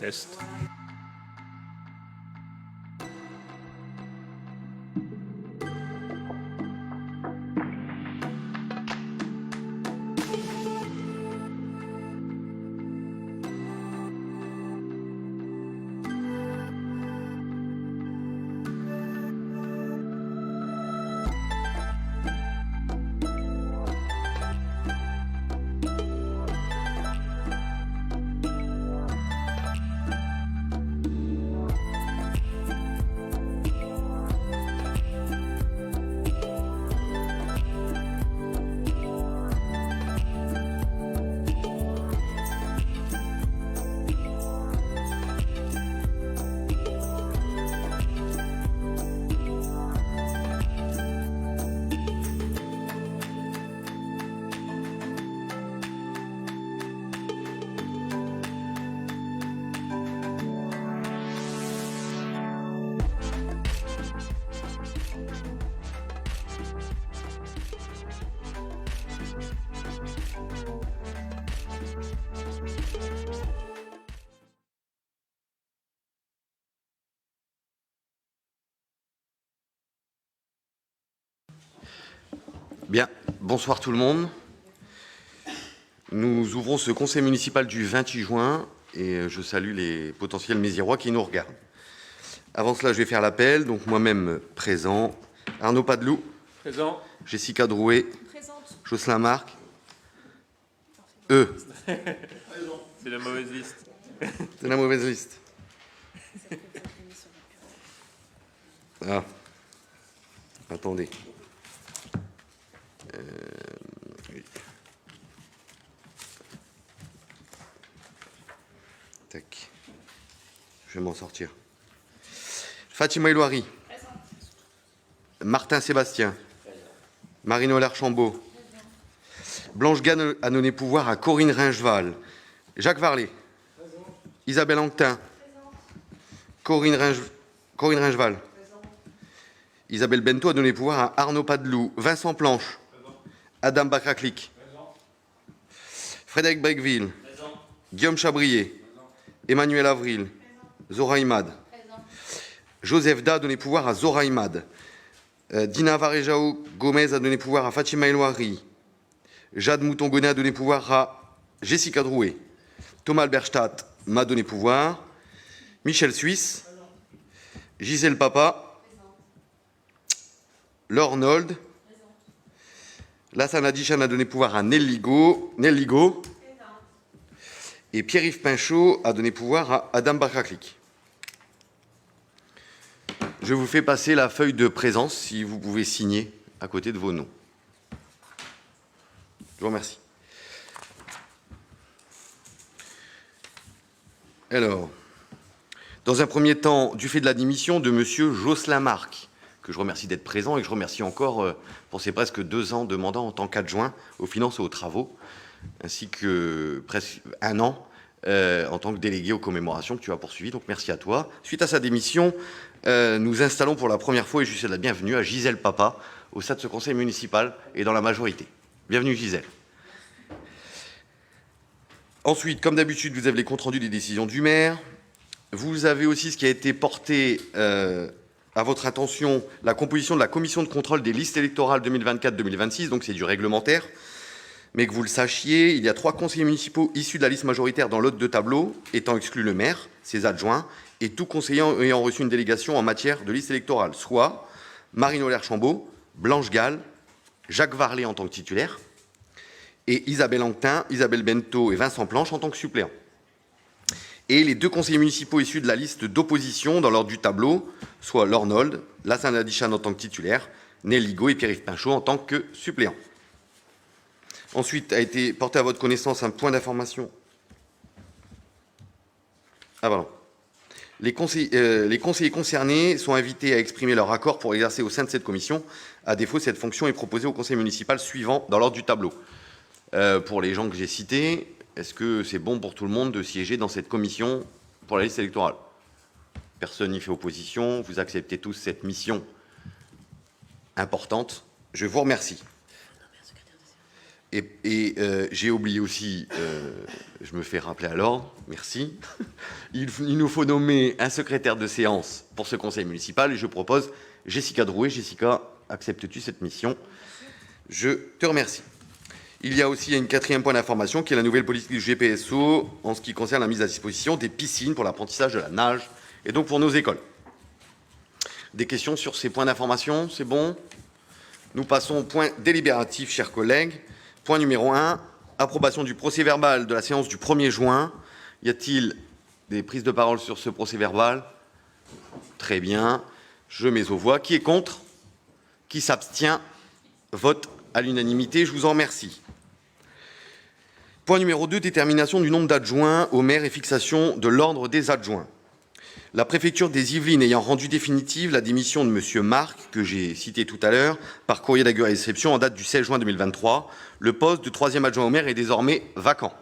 Test. Bien, bonsoir tout le monde. Nous ouvrons ce conseil municipal du 28 juin et je salue les potentiels Mézirois qui nous regardent. Avant cela, je vais faire l'appel. Donc moi-même présent, Arnaud Padeloup. Présent. Jessica Drouet. Présente. Jocelyn Marc. C'est la mauvaise liste. C'est la mauvaise liste. Ah. Attendez. Oui. Tac. Je vais m'en sortir. Fatima Elouari. Martin Sébastien. Marine Oller-Chambaud. Blanche Ganne a donné pouvoir à Corinne Ringeval. Jacques Varlet. Isabelle Anctin. Corinne Ringeval. Isabelle Bento a donné pouvoir à Arnaud Padeloup. Vincent Planche. Adam Bakraclik. Frédéric Brequeville. Guillaume Chabrier. Emmanuel Avril. Zora Imad. Joseph Da a donné pouvoir à Zora Imad. Dina Varejao Gomez a donné pouvoir à Fatima Elouari. Jade Mouton-Gonnet a donné pouvoir à Jessica Drouet. Thomas Alberstadt m'a donné pouvoir. Michel Suisse. Gisèle Papa. Laure Nold. Lassana Dichan a donné pouvoir à Nel Ligo. Et Pierre-Yves Pinchot a donné pouvoir à Adam Bakraclik. Je vous fais passer la feuille de présence si vous pouvez signer à côté de vos noms. Je vous remercie. Alors, dans un premier temps, du fait de la démission de monsieur Jocelyn Marc, que je remercie d'être présent et que je remercie encore pour ses presque 2 ans de mandat en tant qu'adjoint aux finances et aux travaux, ainsi que presque 1 an en tant que délégué aux commémorations que tu as poursuivi. Donc merci à toi. Suite à sa démission, nous installons pour la première fois, et je souhaite la bienvenue à Gisèle Papa au sein de ce conseil municipal et dans la majorité. Bienvenue Gisèle. Ensuite, comme d'habitude, vous avez les comptes rendus des décisions du maire. Vous avez aussi ce qui a été porté à votre attention, la composition de la commission de contrôle des listes électorales 2024-2026, donc c'est du réglementaire. Mais que vous le sachiez, il y a 3 conseillers municipaux issus de la liste majoritaire dans l'hôte de tableau, étant exclu le maire, ses adjoints, et tout conseiller ayant reçu une délégation en matière de liste électorale, soit Marine Oller-Chambaud, Blanche Gall, Jacques Varlet en tant que titulaire, et Isabelle Anctin, Isabelle Bento et Vincent Planche en tant que suppléants. Et les 2 conseillers municipaux issus de la liste d'opposition dans l'ordre du tableau, soit Laure Nold, Lassana Dichan en tant que titulaire, Nel Ligo et Pierre-Yves Pinchot en tant que suppléants. Ensuite a été porté à votre connaissance un point d'information. Ah pardon. Les conseillers concernés sont invités à exprimer leur accord pour exercer au sein de cette commission. À défaut, cette fonction est proposée au conseil municipal suivant dans l'ordre du tableau. Pour les gens que j'ai cités, est-ce que c'est bon pour tout le monde de siéger dans cette commission pour la liste électorale? Personne n'y fait opposition. Vous acceptez tous cette mission importante. Je vous remercie. J'ai oublié aussi, je me fais rappeler à l'ordre, merci. Il nous faut nommer un secrétaire de séance pour ce conseil municipal et je propose Jessica Drouet. Jessica, acceptes-tu cette mission? Je te remercie. Il y a aussi un quatrième point d'information qui est la nouvelle politique du GPSO en ce qui concerne la mise à disposition des piscines pour l'apprentissage de la nage et donc pour nos écoles. Des questions sur ces points d'information? C'est bon? Nous passons au point délibératif, chers collègues. Point numéro 1, approbation du procès-verbal de la séance du 1er juin. Y a-t-il des prises de parole sur ce procès-verbal? Très bien. Je mets aux voix. Qui est contre? Qui s'abstient? Vote à l'unanimité. Je vous en remercie. Point numéro 2, détermination du nombre d'adjoints au maire et fixation de l'ordre des adjoints. La préfecture des Yvelines ayant rendu définitive la démission de M. Marc, que j'ai cité tout à l'heure, par courrier d'agrégation en date du 16 juin 2023, le poste de 3e adjoint au maire est désormais vacant.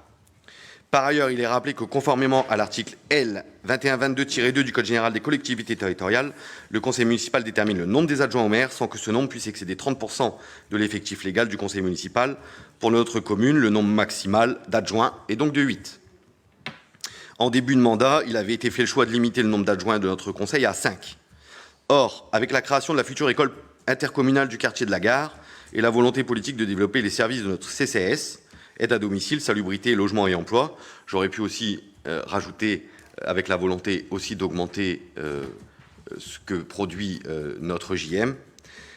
Par ailleurs, il est rappelé que conformément à l'article L. 2122-2 du Code général des collectivités territoriales, le conseil municipal détermine le nombre des adjoints au maire sans que ce nombre puisse excéder 30% de l'effectif légal du conseil municipal. Pour notre commune, le nombre maximal d'adjoints est donc de 8. En début de mandat, il avait été fait le choix de limiter le nombre d'adjoints de notre conseil à 5. Or, avec la création de la future école intercommunale du quartier de la Gare et la volonté politique de développer les services de notre CCS, aide à domicile, salubrité, logement et emploi, j'aurais pu aussi rajouter, avec la volonté aussi d'augmenter ce que produit notre JM,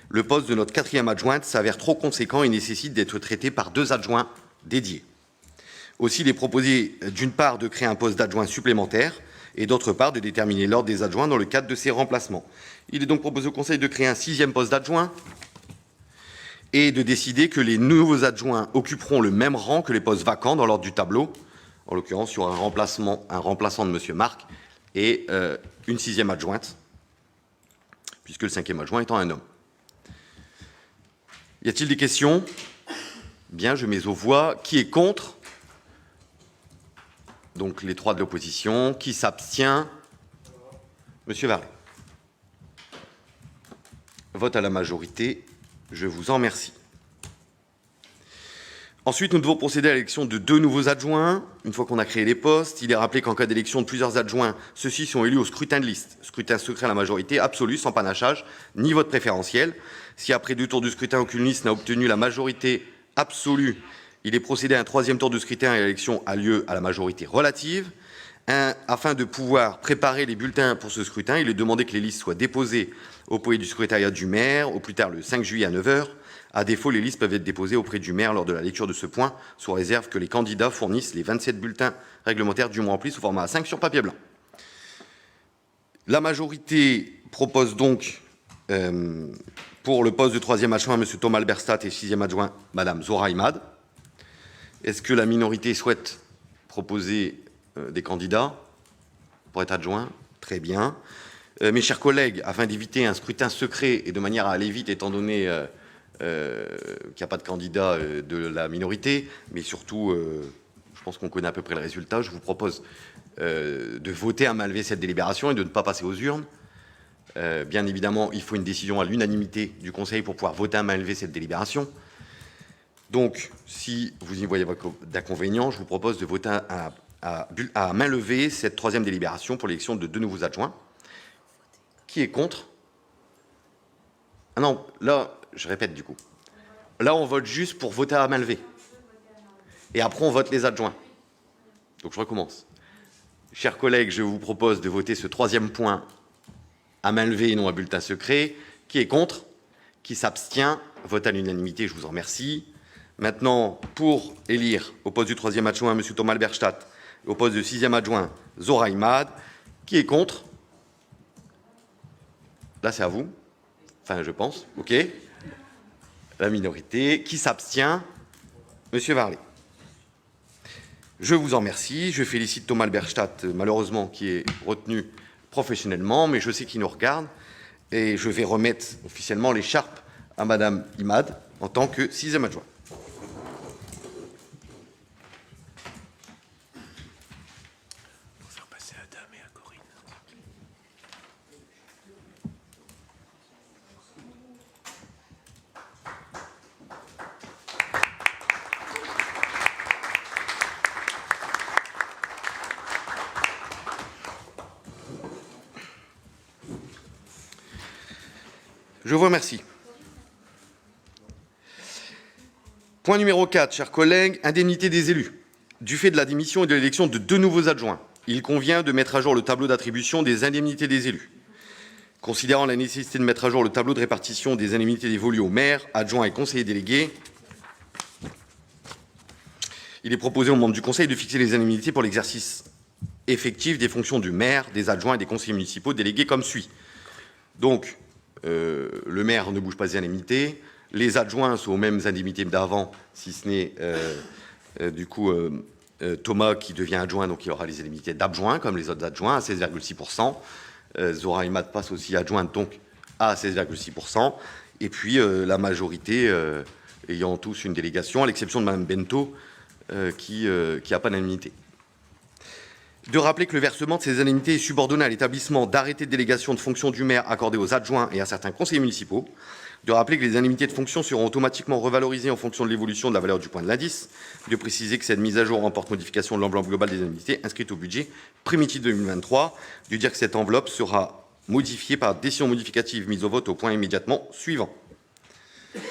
le poste de notre 4e adjointe s'avère trop conséquent et nécessite d'être traité par 2 adjoints dédiés. Aussi, il est proposé d'une part de créer un poste d'adjoint supplémentaire et d'autre part de déterminer l'ordre des adjoints dans le cadre de ces remplacements. Il est donc proposé au Conseil de créer un 6e poste d'adjoint et de décider que les nouveaux adjoints occuperont le même rang que les postes vacants dans l'ordre du tableau, en l'occurrence sur un remplaçant de M. Marc et une 6e adjointe, puisque le 5e adjoint étant un homme. Y a-t-il des questions? Bien, je mets aux voix. Qui est contre? Donc les 3 de l'opposition. Qui s'abstient? Monsieur Varlet. Vote à la majorité. Je vous en remercie. Ensuite, nous devons procéder à l'élection de 2 nouveaux adjoints. Une fois qu'on a créé les postes, il est rappelé qu'en cas d'élection de plusieurs adjoints, ceux-ci sont élus au scrutin de liste. Scrutin secret à la majorité absolue, sans panachage, ni vote préférentiel. Si après 2 tours du scrutin, aucune liste n'a obtenu la majorité absolue, il est procédé à un 3e tour de scrutin et l'élection a lieu à la majorité relative. Afin de pouvoir préparer les bulletins pour ce scrutin, il est demandé que les listes soient déposées au courrier du secrétariat du maire, au plus tard le 5 juillet à 9 h. À défaut, les listes peuvent être déposées auprès du maire lors de la lecture de ce point, sous réserve que les candidats fournissent les 27 bulletins réglementaires dûment remplis sous format A5 sur papier blanc. La majorité propose donc, pour le poste de 3e adjoint, M. Thomas Alberstadt et 6e adjoint, Mme Zora Imad. Est-ce que la minorité souhaite proposer des candidats pour être adjoint? Très bien. Mes chers collègues, afin d'éviter un scrutin secret et de manière à aller vite, étant donné qu'il n'y a pas de candidat de la minorité, mais surtout, je pense qu'on connaît à peu près le résultat, je vous propose de voter à main levée cette délibération et de ne pas passer aux urnes. Bien évidemment, il faut une décision à l'unanimité du Conseil pour pouvoir voter à main levée cette délibération. Donc, si vous y voyez d'inconvénient, je vous propose de voter à main levée cette 3e délibération pour l'élection de 2 nouveaux adjoints. Qui est contre? Ah non, là, je répète du coup. Là, on vote juste pour voter à main levée. Et après, on vote les adjoints. Donc, je recommence. Chers collègues, je vous propose de voter ce 3e point à main levée et non à bulletin secret. Qui est contre? Qui s'abstient? Vote à l'unanimité, je vous en remercie. Maintenant, pour élire au poste du 3e adjoint M. Thomas Alberstadt, au poste de 6e adjoint Zora Imad, qui est contre? Là, c'est à vous. Enfin, je pense. OK. La minorité. Qui s'abstient? Monsieur Varlet. Je vous en remercie. Je félicite Thomas Alberstadt, malheureusement, qui est retenu professionnellement, mais je sais qu'il nous regarde. Et je vais remettre officiellement l'écharpe à Madame Imad en tant que 6e adjoint. Je vous remercie. Point numéro 4, chers collègues, indemnité des élus. Du fait de la démission et de l'élection de 2 nouveaux adjoints, il convient de mettre à jour le tableau d'attribution des indemnités des élus. Considérant la nécessité de mettre à jour le tableau de répartition des indemnités dévolues aux maires, adjoints et conseillers délégués, il est proposé aux membres du Conseil de fixer les indemnités pour l'exercice effectif des fonctions du maire, des adjoints et des conseillers municipaux délégués comme suit. Donc, le maire ne bouge pas des indemnités, les adjoints sont aux mêmes indemnités d'avant, si ce n'est Thomas qui devient adjoint, donc il aura les indemnités d'adjoint comme les autres adjoints à 16,6%. Zora Imad passe aussi adjointe donc à 16,6%. Et puis la majorité ayant tous une délégation, à l'exception de Mme Bento qui n'a pas d'indemnité. De rappeler que le versement de ces indemnités est subordonné à l'établissement d'arrêtés de délégation de fonction du maire accordés aux adjoints et à certains conseillers municipaux. De rappeler que les indemnités de fonction seront automatiquement revalorisées en fonction de l'évolution de la valeur du point de l'indice. De préciser que cette mise à jour emporte modification de l'enveloppe globale des indemnités inscrite au budget primitif 2023. De dire que cette enveloppe sera modifiée par décision modificative mise au vote au point immédiatement suivant.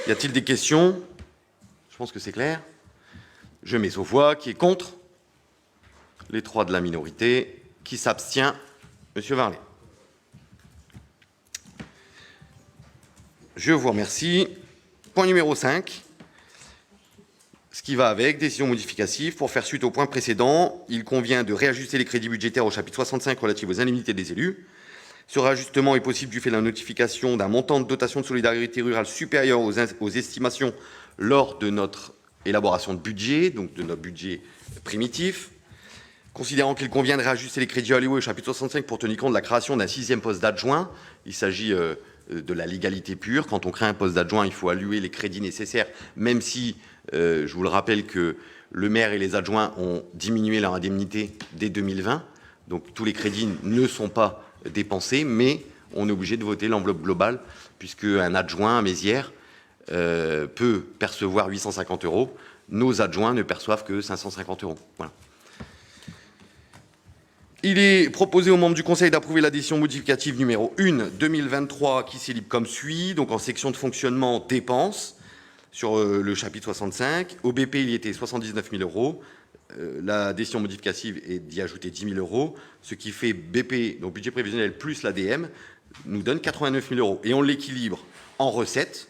Y a-t-il des questions? Je pense que c'est clair. Je mets aux voix. Qui est contre? Les 3 de la minorité. Qui s'abstient? Monsieur Varlet. Je vous remercie. Point numéro 5. Ce qui va avec, décision modificative. Pour faire suite au point précédent, il convient de réajuster les crédits budgétaires au chapitre 65 relatif aux indemnités des élus. Ce réajustement est possible du fait de la notification d'un montant de dotation de solidarité rurale supérieur aux estimations lors de notre élaboration de budget, donc de notre budget primitif. Considérant qu'il convient de réajuster les crédits alloués au chapitre 65 pour tenir compte de la création d'un 6e poste d'adjoint, il s'agit de la légalité pure. Quand on crée un poste d'adjoint, il faut allouer les crédits nécessaires, même si, je vous le rappelle, que le maire et les adjoints ont diminué leur indemnité dès 2020. Donc tous les crédits ne sont pas dépensés, mais on est obligé de voter l'enveloppe globale, puisque un adjoint à Mézières peut percevoir 850 €. Nos adjoints ne perçoivent que 550 €. Voilà. Il est proposé aux membres du Conseil d'approuver la décision modificative numéro 1 2023 qui s'élibe comme suit. Donc en section de fonctionnement dépenses sur le chapitre 65. Au BP, il y était 79 000 €. La décision modificative est d'y ajouter 10 000 €, ce qui fait BP, donc budget prévisionnel plus l'ADM, nous donne 89 000 €. Et on l'équilibre en recettes.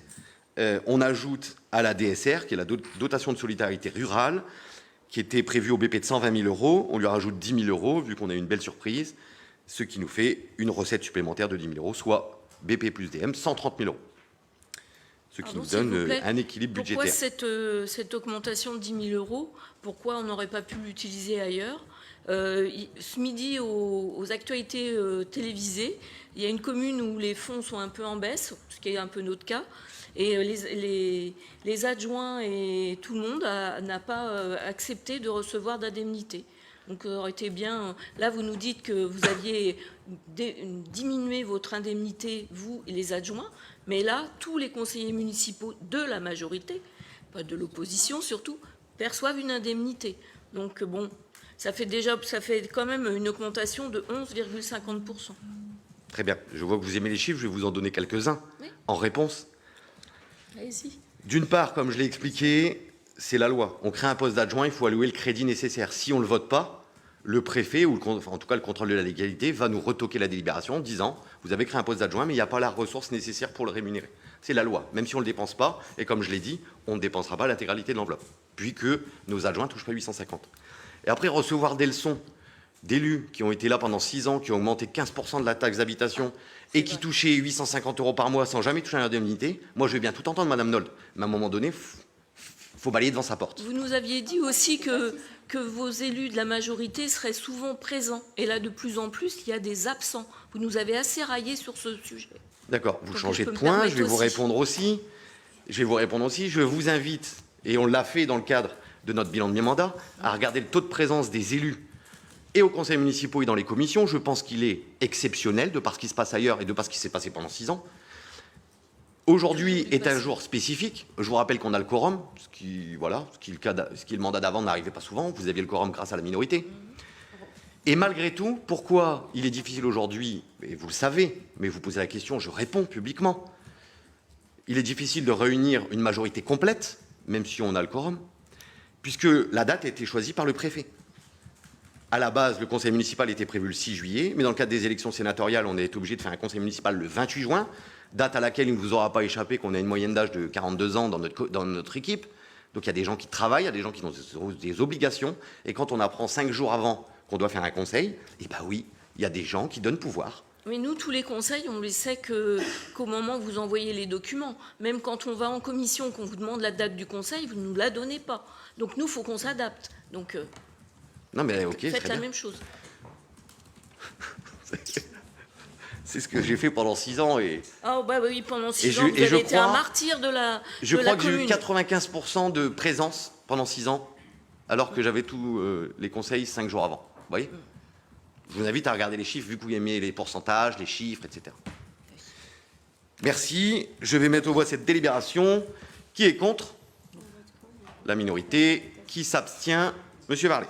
On ajoute à la DSR, qui est la dotation de solidarité rurale, qui était prévu au BP de 120 000 €, on lui rajoute 10 000 €, vu qu'on a eu une belle surprise, ce qui nous fait une recette supplémentaire de 10 000 €, soit BP plus DM, 130 000 €. Ce qui nous donne un équilibre budgétaire. Pourquoi cette augmentation de 10 000 €? Pourquoi on n'aurait pas pu l'utiliser ailleurs? Ce midi, aux actualités télévisées, il y a une commune où les fonds sont un peu en baisse, ce qui est un peu notre cas. Et les adjoints et tout le monde n'a pas accepté de recevoir d'indemnité. Donc, ça aurait été bien. Là, vous nous dites que vous aviez diminué votre indemnité, vous et les adjoints, mais là, tous les conseillers municipaux de la majorité, pas de l'opposition surtout, perçoivent une indemnité. Donc, bon, ça fait quand même une augmentation de 11,50%. Très bien. Je vois que vous aimez les chiffres, je vais vous en donner quelques-uns en réponse. Allez-y. D'une part, comme je l'ai expliqué, c'est la loi. On crée un poste d'adjoint, il faut allouer le crédit nécessaire. Si on ne le vote pas, le préfet, ou en tout cas le contrôle de la légalité, va nous retoquer la délibération en disant « Vous avez créé un poste d'adjoint, mais il n'y a pas la ressource nécessaire pour le rémunérer. » C'est la loi, même si on ne le dépense pas. Et comme je l'ai dit, on ne dépensera pas l'intégralité de l'enveloppe, puisque nos adjoints ne touchent pas 850. Et après, recevoir des leçons d'élus qui ont été là pendant 6 ans, qui ont augmenté 15% de la taxe d'habitation et qui touchaient 850 € par mois sans jamais toucher une indemnité, moi je vais bien tout entendre, Madame Nold, mais à un moment donné, faut balayer devant sa porte. Vous nous aviez dit aussi que vos élus de la majorité seraient souvent présents. Et là, de plus en plus, il y a des absents. Vous nous avez assez raillé sur ce sujet. D'accord, vous changez de point, je vais vous répondre aussi. Je vous invite, et on l'a fait dans le cadre de notre bilan de mi-mandat, à regarder le taux de présence des élus et aux conseils municipaux et dans les commissions. Je pense qu'il est exceptionnel de par ce qui se passe ailleurs et de par ce qui s'est passé pendant 6 ans. Aujourd'hui est un jour spécifique. Je vous rappelle qu'on a le quorum, ce qui le mandat d'avant n'arrivait pas souvent. Vous aviez le quorum grâce à la minorité. Et malgré tout, pourquoi il est difficile aujourd'hui? Et vous le savez, mais vous posez la question, je réponds publiquement. il est difficile de réunir une majorité complète, même si on a le quorum, puisque la date a été choisie par le préfet. À la base, le conseil municipal était prévu le 6 juillet, mais dans le cadre des élections sénatoriales, on a été obligé de faire un conseil municipal le 28 juin, date à laquelle il ne vous aura pas échappé qu'on a une moyenne d'âge de 42 ans dans notre équipe. Donc il y a des gens qui travaillent, il y a des gens qui ont des obligations, et quand on apprend 5 jours avant qu'on doit faire un conseil, eh bien oui, il y a des gens qui donnent pouvoir. Mais nous, tous les conseils, on les sait qu'au moment où vous envoyez les documents, même quand on va en commission, qu'on vous demande la date du conseil, vous ne nous la donnez pas. Donc nous, il faut qu'on s'adapte. Donc Non mais ok, faites très la bien. même chose. C'est ce que j'ai fait pendant 6 ans et Ah bah oui, pendant 6 Et ans, je- vous et je avez été crois- un martyr de la je de crois la que j'ai eu commune. 95% de présence pendant 6 ans, alors que j'avais tous les conseils 5 jours avant. Vous voyez? Je vous invite à regarder les chiffres, vu que vous aimez les pourcentages, les chiffres, etc. Merci. Je vais mettre au voie cette délibération. Qui est contre? La minorité. Qui s'abstient? Monsieur Varlet.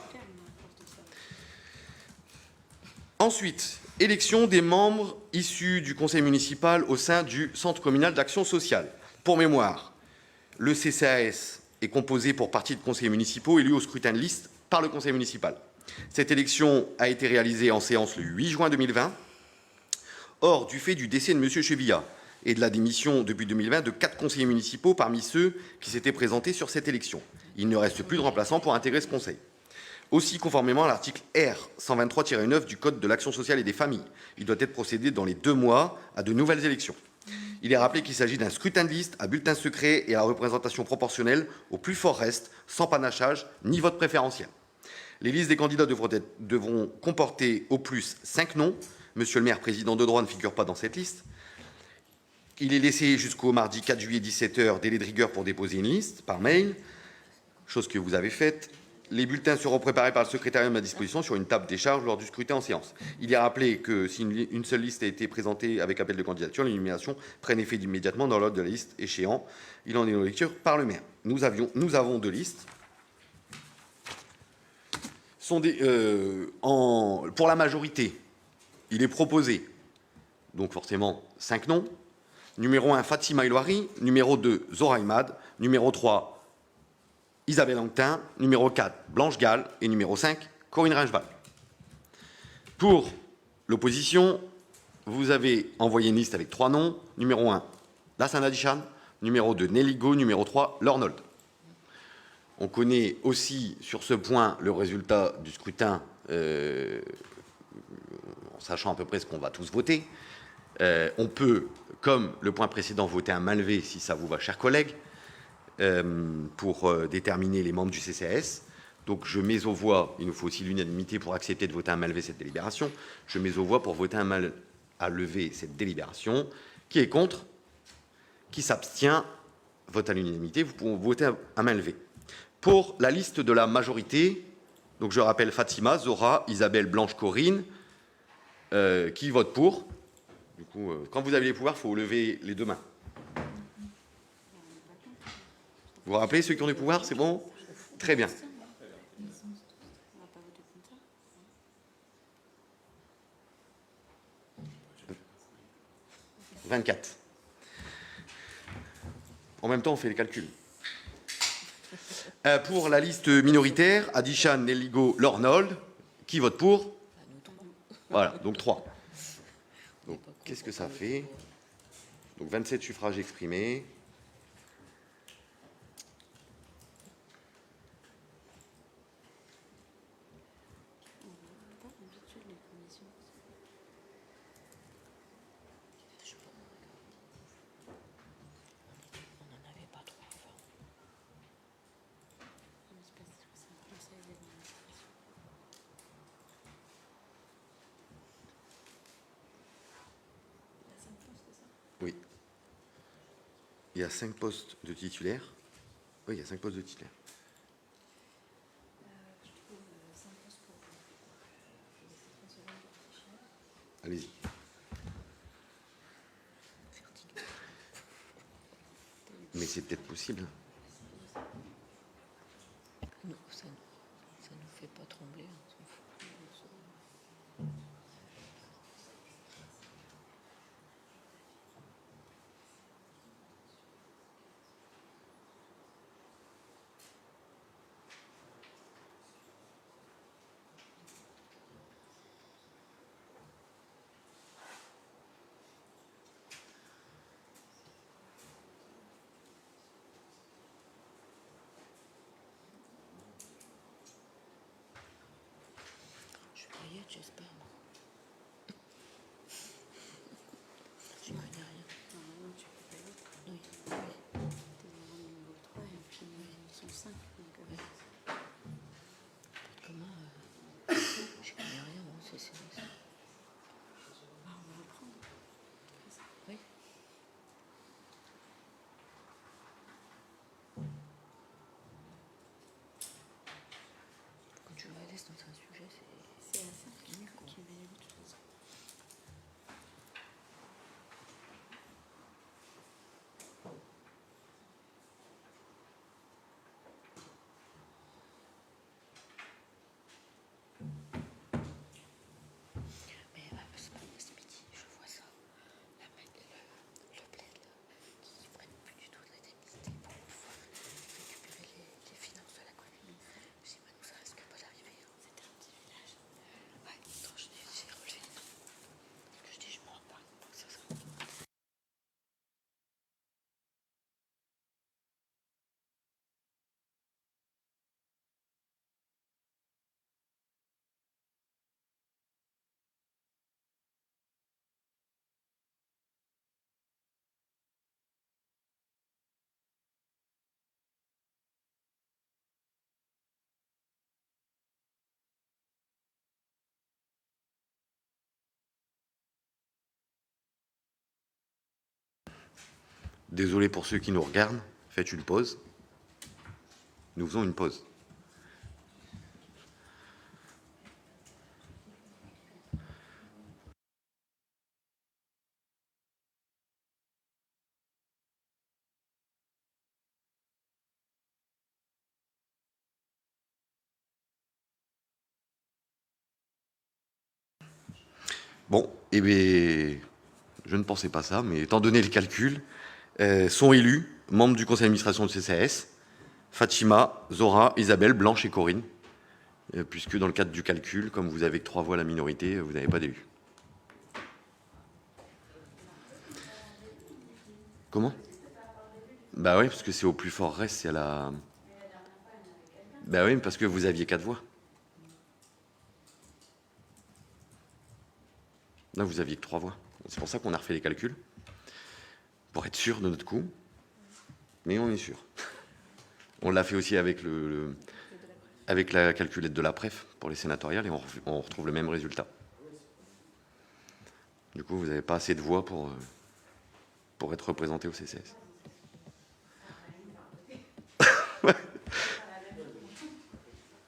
Ensuite, élection des membres issus du conseil municipal au sein du Centre communal d'action sociale. Pour mémoire, le CCAS est composé pour partie de conseillers municipaux élus au scrutin de liste par le conseil municipal. Cette élection a été réalisée en séance le 8 juin 2020. Or, du fait du décès de M. Chevilla et de la démission depuis 2020 de 4 conseillers municipaux parmi ceux qui s'étaient présentés sur cette élection, il ne reste plus de remplaçants pour intégrer ce conseil. Aussi, conformément à l'article R 123-9 du Code de l'action sociale et des familles, il doit être procédé dans les 2 mois à de nouvelles élections. Il est rappelé qu'il s'agit d'un scrutin de liste à bulletin secret et à représentation proportionnelle au plus fort reste, sans panachage ni vote préférentiel. Les listes des candidats devront comporter au plus 5 noms. Monsieur le maire, président de droit, ne figure pas dans cette liste. Il est laissé jusqu'au mardi 4 juillet 17h délai de rigueur pour déposer une liste par mail, chose que vous avez faite. Les bulletins seront préparés par le secrétariat de ma disposition sur une table des charges lors du scrutin en séance. Il est rappelé que si une seule liste a été présentée avec appel de candidature, l'élimination prenne effet immédiatement dans l'ordre de la liste échéant. Il en est en lecture par le maire. Nous avons 2 listes. Pour la majorité, il est proposé, donc forcément 5 noms. Numéro 1, Fatima Elouari. Numéro 2, Zora Imad. Numéro 3, Isabelle Anquetin, numéro 4, Blanche Gall, et numéro 5, Corinne Ringeval. Pour l'opposition, vous avez envoyé une liste avec 3 noms. Numéro 1, Lassana Adichan, numéro 2, Nelly Go, numéro 3, Lornold. On connaît aussi sur ce point le résultat du scrutin, en sachant à peu près ce qu'on va tous voter. On peut, comme le point précédent, voter un main levée si ça vous va, chers collègues, pour déterminer les membres du CCAS. Donc je mets aux voix, il nous faut aussi l'unanimité pour accepter de voter un main levée cette délibération. Je mets aux voix pour voter un main à lever cette délibération. Qui est contre? Qui s'abstient? Vote à l'unanimité. Vous pouvez voter un main levée. Pour la liste de la majorité, donc je rappelle Fatima, Zora, Isabelle, Blanche, Corinne, qui vote pour? Du coup, quand vous avez les pouvoirs, il faut lever les 2 mains. Vous vous rappelez ceux qui ont des pouvoirs, c'est bon? Très bien. « 24. En même temps, on fait les calculs. Pour la liste minoritaire, Adichan, Nelligo, Lornold, qui vote pour? Voilà, donc 3. Donc, qu'est-ce que ça fait? Donc 27 suffrages exprimés. Oui. Il y a 5 postes de titulaires. Oui, il y a 5 postes de titulaires. Allez-y. Mais c'est peut-être possible. Non, ça nous fait pas trembler. On s'en fout. Désolé pour ceux qui nous regardent, faites une pause. Nous faisons une pause. Bon, eh bien, je ne pensais pas ça, mais étant donné le calcul, sont élus membres du conseil d'administration de CCAS, Fatima, Zora, Isabelle, Blanche et Corinne, puisque dans le cadre du calcul, comme vous avez que 3 voix à la minorité, vous n'avez pas d'élus. Comment? Bah oui, parce que c'est au plus fort reste, c'est à la... Bah oui, parce que vous aviez 4 voix. Là, vous aviez que 3 voix. C'est pour ça qu'on a refait les calculs, pour être sûr de notre coup. Mais on est sûr. On l'a fait aussi avec, avec la calculette de la préf pour les sénatoriales, et on retrouve le même résultat. Du coup, vous n'avez pas assez de voix pour être représenté au CCS.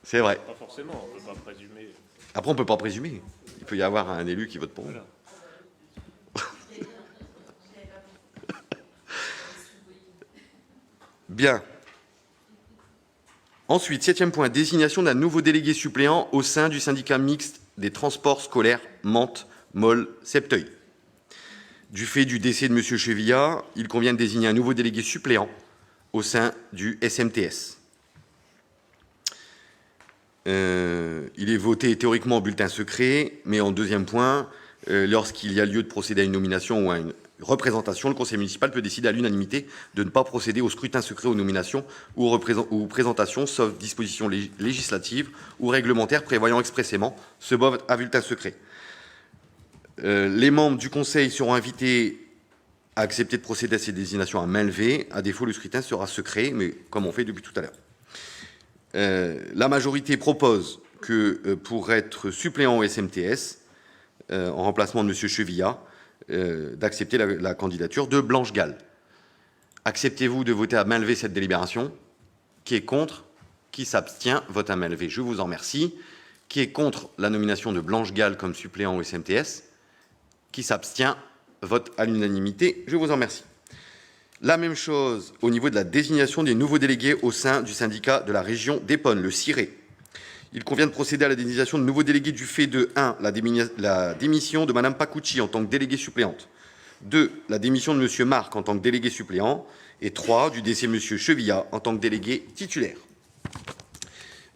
C'est vrai. Pas forcément, on ne peut pas présumer. Après, on ne peut pas présumer. Il peut y avoir un élu qui vote pour nous. Bien. Ensuite, 7e point, désignation d'un nouveau délégué suppléant au sein du syndicat mixte des transports scolaires Mantes, Molles, Septeuil. Du fait du décès de M. Chevilla, il convient de désigner un nouveau délégué suppléant au sein du SMTS. Il est voté théoriquement au bulletin secret, mais en 2e point, lorsqu'il y a lieu de procéder à une nomination ou à une représentation, le conseil municipal peut décider à l'unanimité de ne pas procéder au scrutin secret aux nominations ou présentations, sauf dispositions législatives ou réglementaires prévoyant expressément ce vote à bulletin secret. Les membres du conseil seront invités à accepter de procéder à ces désignations à main levée. À défaut, le scrutin sera secret, mais comme on fait depuis tout à l'heure. La majorité propose que pour être suppléant au SMTS, en remplacement de M. Chevilla, d'accepter la candidature de Blanche Gall. Acceptez-vous de voter à main levée cette délibération? Qui est contre? Qui s'abstient? Vote à main levée. Je vous en remercie. Qui est contre la nomination de Blanche Gall comme suppléant au SMTS? Qui s'abstient? Vote à l'unanimité. Je vous en remercie. La même chose au niveau de la désignation des nouveaux délégués au sein du syndicat de la région d'Épône, le CIRE. Il convient de procéder à la désignation de nouveaux délégués du fait de 1. La démission de Mme Pacucci en tant que déléguée suppléante. 2. La démission de M. Marc en tant que délégué suppléant. Et 3. Du décès de M. Chevilla en tant que délégué titulaire.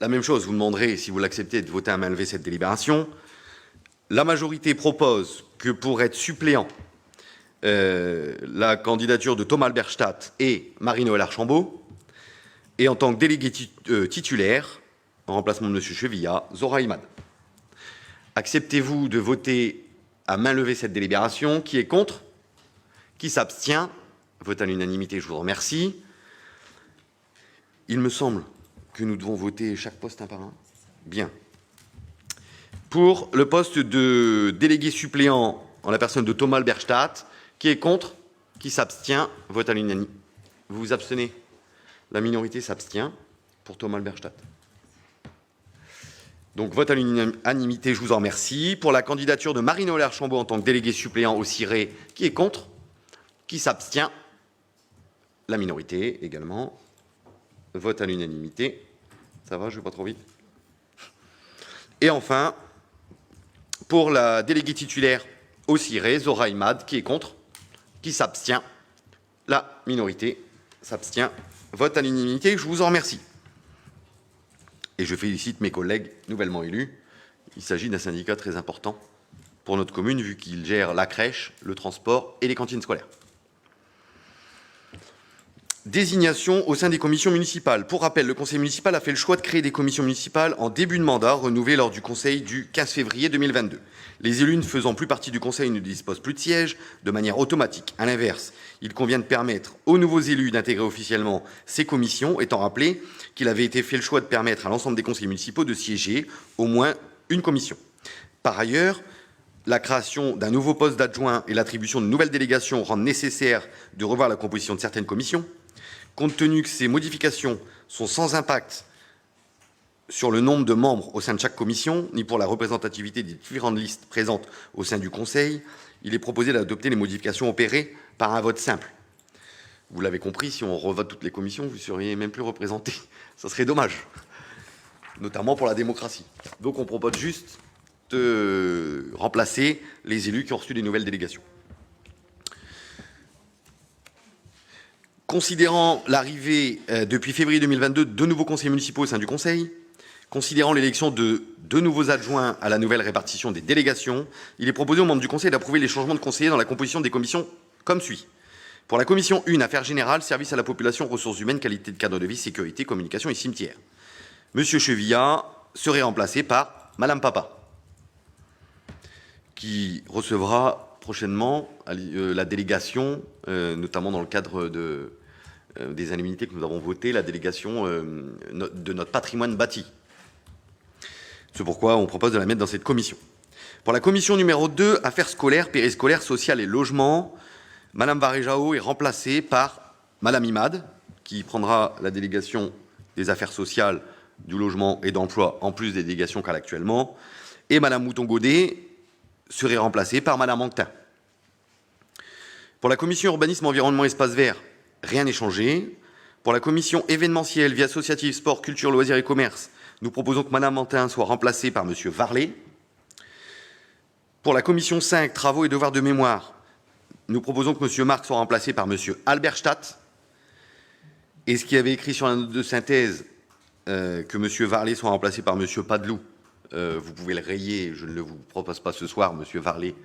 La même chose, vous demanderez, si vous l'acceptez, de voter à main levée cette délibération. La majorité propose que pour être suppléant, la candidature de Thomas Alberstadt et Marie-Noël Archambault. Et en tant que délégué titulaire, en remplacement de M. Chevilla, Zora Imad. Acceptez-vous de voter à main levée cette délibération? Qui est contre? Qui s'abstient? Vote à l'unanimité, je vous remercie. Il me semble que nous devons voter chaque poste un par un. Bien. Pour le poste de délégué suppléant en la personne de Thomas Alberstadt, qui est contre? Qui s'abstient? Vote à l'unanimité. Vous vous abstenez? La minorité s'abstient pour Thomas Alberstadt. Donc, vote à l'unanimité, je vous en remercie. Pour la candidature de Marie-Noël Archambault en tant que délégué suppléant au CIRE, qui est contre? Qui s'abstient? La minorité également. Vote à l'unanimité. Ça va, je ne vais pas trop vite. Et enfin, pour la déléguée titulaire au CIRE, Zora Imad, qui est contre? Qui s'abstient? La minorité s'abstient. Vote à l'unanimité, je vous en remercie. Et je félicite mes collègues nouvellement élus. Il s'agit d'un syndicat très important pour notre commune, vu qu'il gère la crèche, le transport et les cantines scolaires. Désignation au sein des commissions municipales. Pour rappel, le conseil municipal a fait le choix de créer des commissions municipales en début de mandat, renouvelées lors du conseil du 15 février 2022. Les élus ne faisant plus partie du conseil ne disposent plus de sièges de manière automatique. À l'inverse, il convient de permettre aux nouveaux élus d'intégrer officiellement ces commissions, étant rappelé qu'il avait été fait le choix de permettre à l'ensemble des conseils municipaux de siéger au moins une commission. Par ailleurs, la création d'un nouveau poste d'adjoint et l'attribution de nouvelles délégations rendent nécessaire de revoir la composition de certaines commissions. Compte tenu que ces modifications sont sans impact sur le nombre de membres au sein de chaque commission, ni pour la représentativité des différentes listes présentes au sein du Conseil, il est proposé d'adopter les modifications opérées par un vote simple. Vous l'avez compris, si on revote toutes les commissions, vous ne seriez même plus représentés. Ça serait dommage, notamment pour la démocratie. Donc on propose juste de remplacer les élus qui ont reçu des nouvelles délégations. Considérant l'arrivée depuis février 2022 de nouveaux conseillers municipaux au sein du Conseil, considérant l'élection de deux nouveaux adjoints à la nouvelle répartition des délégations, il est proposé aux membres du Conseil d'approuver les changements de conseillers dans la composition des commissions comme suit. Pour la commission 1, Affaires générales, services à la population, ressources humaines, qualité de cadre de vie, sécurité, communication et cimetière. Monsieur Chevillat serait remplacé par Madame Papa, qui recevra prochainement la délégation, notamment dans le cadre des indemnités que nous avons votées, la délégation de notre patrimoine bâti. C'est pourquoi on propose de la mettre dans cette commission. Pour la commission numéro 2, Affaires scolaires, périscolaires, sociales et logement, Madame Varejao est remplacée par Madame Imad, qui prendra la délégation des affaires sociales, du logement et d'emploi, en plus des délégations qu'elle a actuellement. Et Madame Mouton-Godet serait remplacée par Madame Anctin. Pour la commission urbanisme, environnement, espace vert, rien n'est changé. Pour la commission événementielle, vie associative, sport, culture, loisirs et commerce, nous proposons que Madame Anctin soit remplacée par Monsieur Varlet. Pour la commission 5, travaux et devoirs de mémoire, nous proposons que M. Marc soit remplacé par M. Alberstadt. Et ce qui avait écrit sur la note de synthèse, que M. Varlet soit remplacé par M. Padelou, vous pouvez le rayer, je ne le vous propose pas ce soir, M. Varlet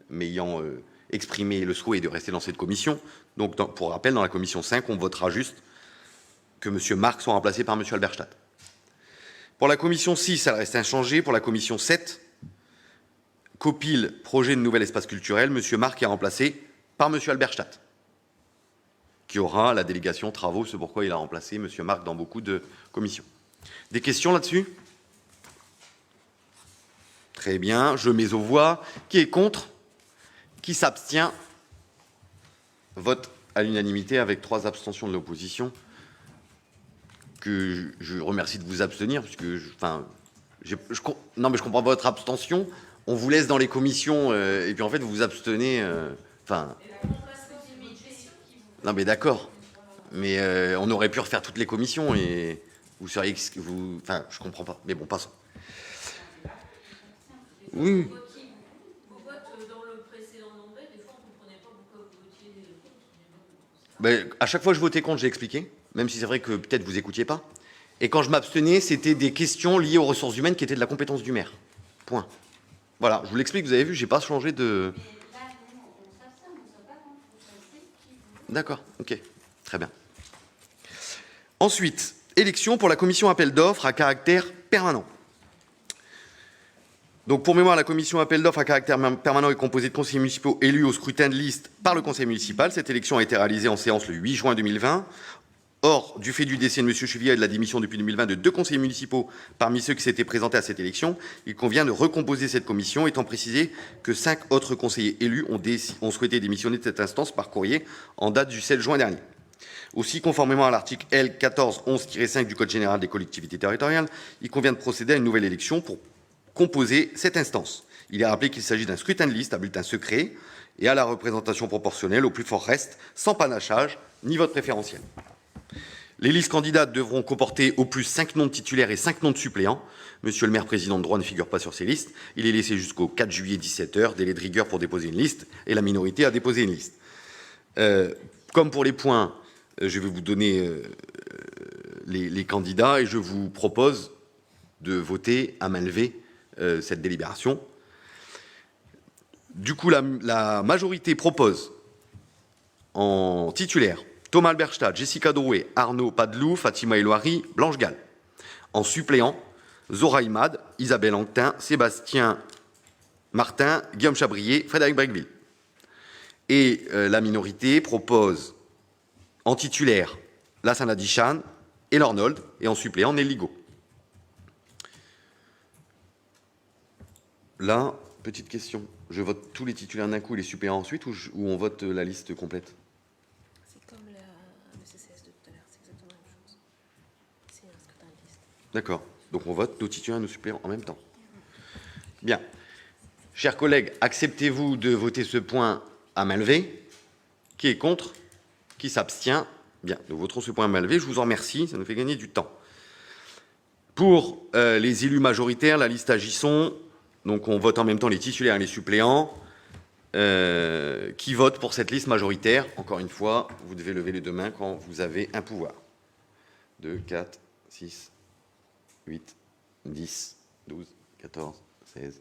m'ayant exprimé le souhait de rester dans cette commission. Donc, pour rappel, dans la commission 5, on votera juste que M. Marc soit remplacé par M. Alberstadt. Pour la commission 6, elle reste inchangée. Pour la commission 7, Copil, projet de nouvel espace culturel, M. Marc est remplacé par M. Alberstadt, qui aura la délégation travaux, c'est pourquoi il a remplacé M. Marc dans beaucoup de commissions. Des questions là-dessus? Très bien, je mets aux voix. Qui est contre? Qui s'abstient? Vote à l'unanimité avec 3 abstentions de l'opposition, que je remercie de vous abstenir, puisque non mais je comprends pas votre abstention. On vous laisse dans les commissions et puis en fait vous vous abstenez. Non mais d'accord, mais on aurait pu refaire toutes les commissions et vous seriez, enfin je comprends pas. Mais bon, passons. Oui. Ben, à chaque fois que je votais contre, j'ai expliqué, même si c'est vrai que peut-être vous écoutiez pas. Et quand je m'abstenais, c'était des questions liées aux ressources humaines qui étaient de la compétence du maire. Point. Voilà, je vous l'explique, vous avez vu, j'ai pas changé de... D'accord, ok, très bien. Ensuite, élection pour la commission appel d'offres à caractère permanent. Donc, pour mémoire, la commission appel d'offres à caractère permanent est composée de conseillers municipaux élus au scrutin de liste par le conseil municipal. Cette élection a été réalisée en séance le 8 juin 2020. Or, du fait du décès de M. Chevillat et de la démission depuis 2020 de 2 conseillers municipaux parmi ceux qui s'étaient présentés à cette élection, il convient de recomposer cette commission, étant précisé que 5 autres conseillers élus ont souhaité démissionner de cette instance par courrier en date du 7 juin dernier. Aussi, conformément à l'article L. 1411-5 du Code général des collectivités territoriales, il convient de procéder à une nouvelle élection pour composer cette instance. Il est rappelé qu'il s'agit d'un scrutin de liste à bulletin secret et à la représentation proportionnelle au plus fort reste, sans panachage ni vote préférentiel. Les listes candidates devront comporter au plus 5 noms de titulaires et 5 noms de suppléants. Monsieur le maire président de droit ne figure pas sur ces listes. Il est laissé jusqu'au 4 juillet 17h, délai de rigueur pour déposer une liste, et la minorité a déposé une liste. Comme pour les points, je vais vous donner les candidats et je vous propose de voter à main levée cette délibération. Du coup, la majorité propose en titulaire Thomas Alberstadt, Jessica Drouet, Arnaud Padelou, Fatima Elouari, Blanche Gall. En suppléant, Zora Imad, Isabelle Anctin, Sébastien Martin, Guillaume Chabrier, Frédéric Brequeville. Et la minorité propose en titulaire Lassana Dichan et Lornold, et en suppléant Nelly Ligo. Là, petite question. Je vote tous les titulaires d'un coup et les suppléants ensuite ou on vote la liste complète? C'est comme le CCS de tout à l'heure, c'est exactement la même chose. C'est un scrutin de liste. D'accord. Donc on vote nos titulaires et nos suppléants en même temps. Bien. Chers collègues, acceptez-vous de voter ce point à main levée? Qui est contre? Qui s'abstient? Bien, nous voterons ce point à main levée. Je vous en remercie, ça nous fait gagner du temps. Pour les élus majoritaires, la liste Agisson, donc on vote en même temps les titulaires et les suppléants. Qui vote pour cette liste majoritaire? Encore une fois, vous devez lever les deux mains quand vous avez un pouvoir. 2, 4, 6, 8, 10, 12, 14, 16,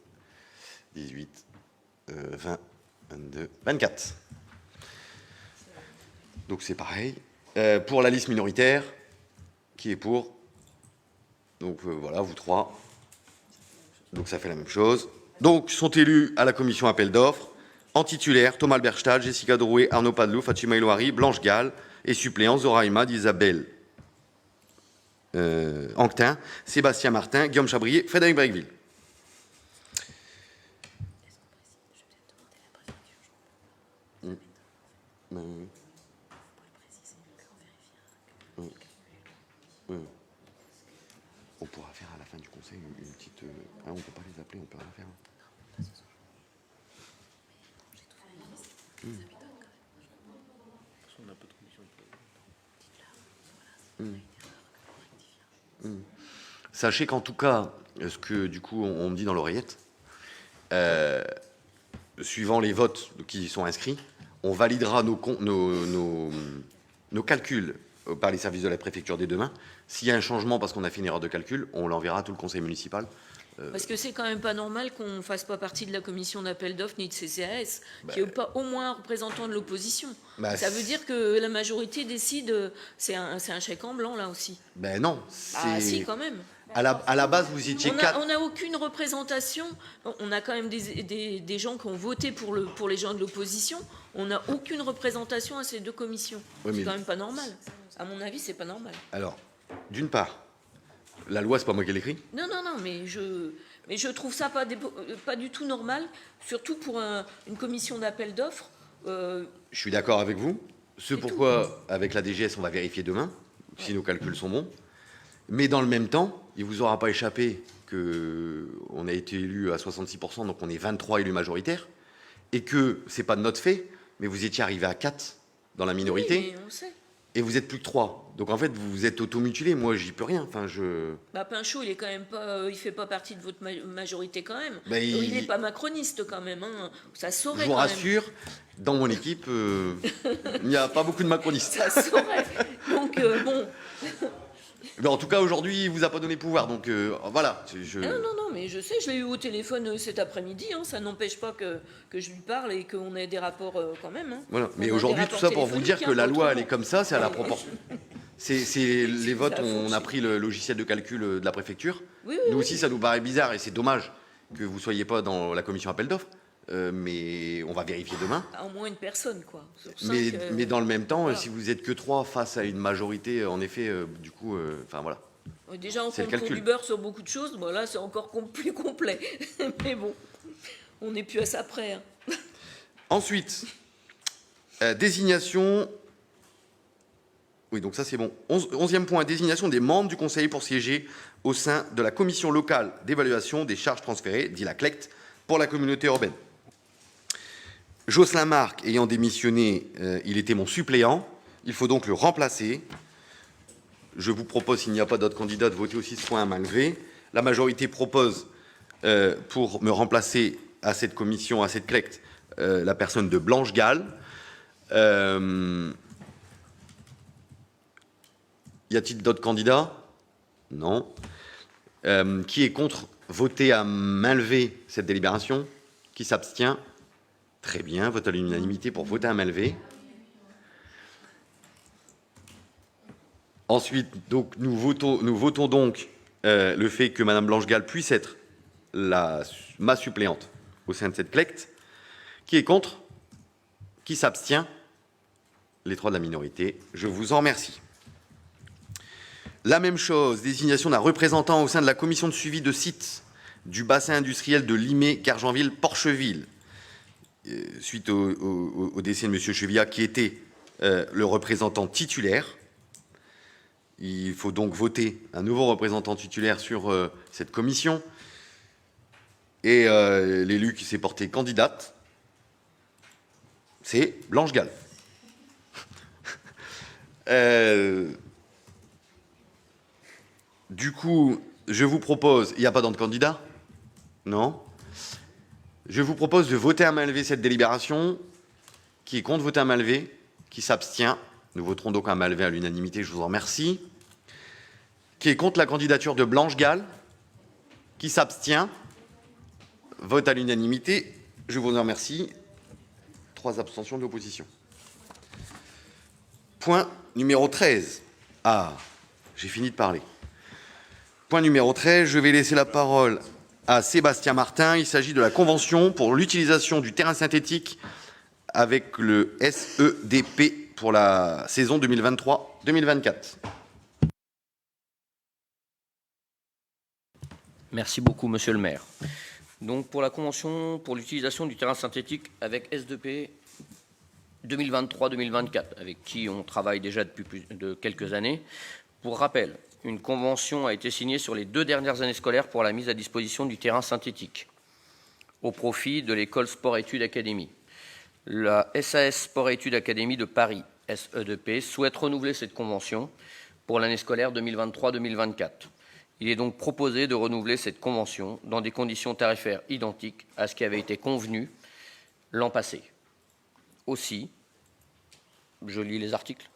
18, 20, 22, 24. Donc c'est pareil. Pour la liste minoritaire, qui est pour? Donc voilà, vous trois. Donc ça fait la même chose. Donc sont élus à la commission appel d'offres, en titulaire, Thomas Alberstadt, Jessica Drouet, Arnaud Padelou, Fatima Elouari, Blanche Gall, et suppléants, Zora Imad, Isabelle Anquetin, Sébastien Martin, Guillaume Chabrier, Frédéric Bricqueville. On pourra faire à la fin du conseil une petite... on ne peut pas les appeler, on peut rien faire. On a pas de commission de Sachez qu'en tout cas, ce que du coup on me dit dans l'oreillette, suivant les votes qui sont inscrits, on validera nos calculs par les services de la préfecture dès demain. S'il y a un changement parce qu'on a fait une erreur de calcul, on l'enverra à tout le conseil municipal. Parce que c'est quand même pas normal qu'on ne fasse pas partie de la commission d'appel d'offres ni de CCAS, qu'il n'y ait pas au moins un représentant de l'opposition. Ça veut dire que la majorité décide, c'est un chèque en blanc là aussi. Ben non. Ah si, quand même. À la base, vous étiez 4. On n'a aucune représentation. On a quand même des gens qui ont voté pour les gens de l'opposition. On n'a aucune représentation à ces deux commissions. Oui, c'est quand même pas normal. À mon avis, c'est pas normal. Alors, d'une part, la loi, c'est pas moi qui l'écris. Non, mais je trouve ça pas du tout normal, surtout pour une commission d'appel d'offres. Je suis d'accord avec vous. Ce pourquoi, avec la DGS, on va vérifier demain, si nos calculs sont bons. Mais dans le même temps, il ne vous aura pas échappé qu'on a été élu à 66%, donc on est 23 élus majoritaires, et que ce n'est pas de notre fait, mais vous étiez arrivé à 4 dans la minorité. Oui, mais on sait. Et vous êtes plus que 3. Donc en fait, vous vous êtes automutilé. Moi, j'y peux rien. Enfin, Pinchot, il est quand même pas, il fait pas partie de votre majorité quand même. Ben, il n'est pas macroniste quand même. Hein. Ça saurait. Je vous quand rassure, dans mon équipe, il n'y a pas beaucoup de macronistes. Ça saurait. Donc bon. Mais en tout cas, aujourd'hui, il vous a pas donné pouvoir. Donc voilà. Non, mais je sais, je l'ai eu au téléphone cet après-midi. Hein, ça n'empêche pas que je lui parle et qu'on ait des rapports quand même. Hein. Voilà. Mais aujourd'hui, tout ça pour vous dire que la loi, elle est comme ça, c'est à la proportion. C'est les votes, on a pris le logiciel de calcul de la préfecture. Oui, nous aussi, ça nous paraît bizarre et c'est dommage que vous ne soyez pas dans la commission appel d'offres. Mais on va vérifier demain. Au moins une personne, quoi. Mais dans le même temps, voilà. si vous êtes que 3 face à une majorité, en effet, du coup, enfin voilà. Déjà, on compte pour du beurre sur beaucoup de choses. Bon, là, c'est encore plus complet. Mais bon, on n'est plus à ça près. Hein. Ensuite, désignation. Oui, donc ça c'est bon. 11e point, désignation des membres du conseil pour siéger au sein de la commission locale d'évaluation des charges transférées, dit la CLECT, pour la communauté urbaine. Jocelyn Marc ayant démissionné, il était mon suppléant. Il faut donc le remplacer. Je vous propose, s'il n'y a pas d'autres candidats, de voter aussi ce point à main levée. La majorité propose, pour me remplacer à cette commission, à cette CLECT, la personne de Blanche Gall. Y a-t-il d'autres candidats? Non. Qui est contre voter à main levée cette délibération? Qui s'abstient? Très bien, vote à l'unanimité pour voter à main levée. Ensuite, donc, nous votons donc le fait que Mme Blanche Gall puisse être ma suppléante au sein de cette CLECT. Qui est contre? Qui s'abstient? Les 3 de la minorité. Je vous en remercie. La même chose, désignation d'un représentant au sein de la commission de suivi de site du bassin industriel de Limay, Cargenville, Porcheville, suite au décès de M. Chevillat, qui était le représentant titulaire. Il faut donc voter un nouveau représentant titulaire sur cette commission. Et l'élu qui s'est porté candidate, c'est Blanche Gall. Du coup, je vous propose... Il n'y a pas d'autres candidats? Non. Je vous propose de voter à main levée cette délibération. Qui est contre, voter à main levée. Qui s'abstient? Nous voterons donc à main levée à l'unanimité, je vous en remercie. Qui est contre la candidature de Blanche Gall? Qui s'abstient? Vote à l'unanimité, je vous en remercie. 3 abstentions de l'opposition. Point numéro 13. Ah, j'ai fini de parler. Point numéro 13, je vais laisser la parole à Sébastien Martin. Il s'agit de la convention pour l'utilisation du terrain synthétique avec le SEDP pour la saison 2023-2024. Merci beaucoup, monsieur le maire. Donc, pour la convention pour l'utilisation du terrain synthétique avec SDP 2023-2024, avec qui on travaille déjà depuis plus de quelques années. Pour rappel, une convention a été signée sur les 2 dernières années scolaires pour la mise à disposition du terrain synthétique au profit de l'école Sport-Études Académie. La SAS Sport-Études Académie de Paris, SEDP, souhaite renouveler cette convention pour l'année scolaire 2023-2024. Il est donc proposé de renouveler cette convention dans des conditions tarifaires identiques à ce qui avait été convenu l'an passé. Aussi, je lis les articles.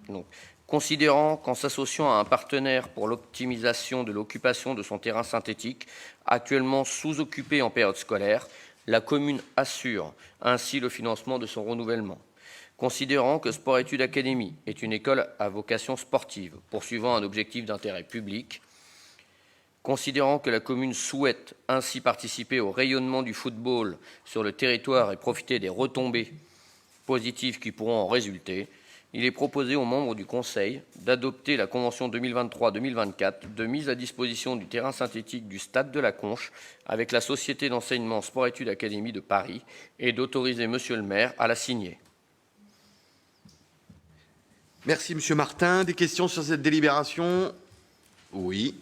Donc, considérant qu'en s'associant à un partenaire pour l'optimisation de l'occupation de son terrain synthétique, actuellement sous-occupé en période scolaire, la commune assure ainsi le financement de son renouvellement. Considérant que Sport-Études Académie est une école à vocation sportive, poursuivant un objectif d'intérêt public, considérant que la commune souhaite ainsi participer au rayonnement du football sur le territoire et profiter des retombées positives qui pourront en résulter, il est proposé aux membres du Conseil d'adopter la Convention 2023-2024 de mise à disposition du terrain synthétique du Stade de la Conche avec la Société d'enseignement Sport-Études Académie de Paris et d'autoriser Monsieur le maire à la signer. Merci, Monsieur Martin. Des questions sur cette délibération? Oui.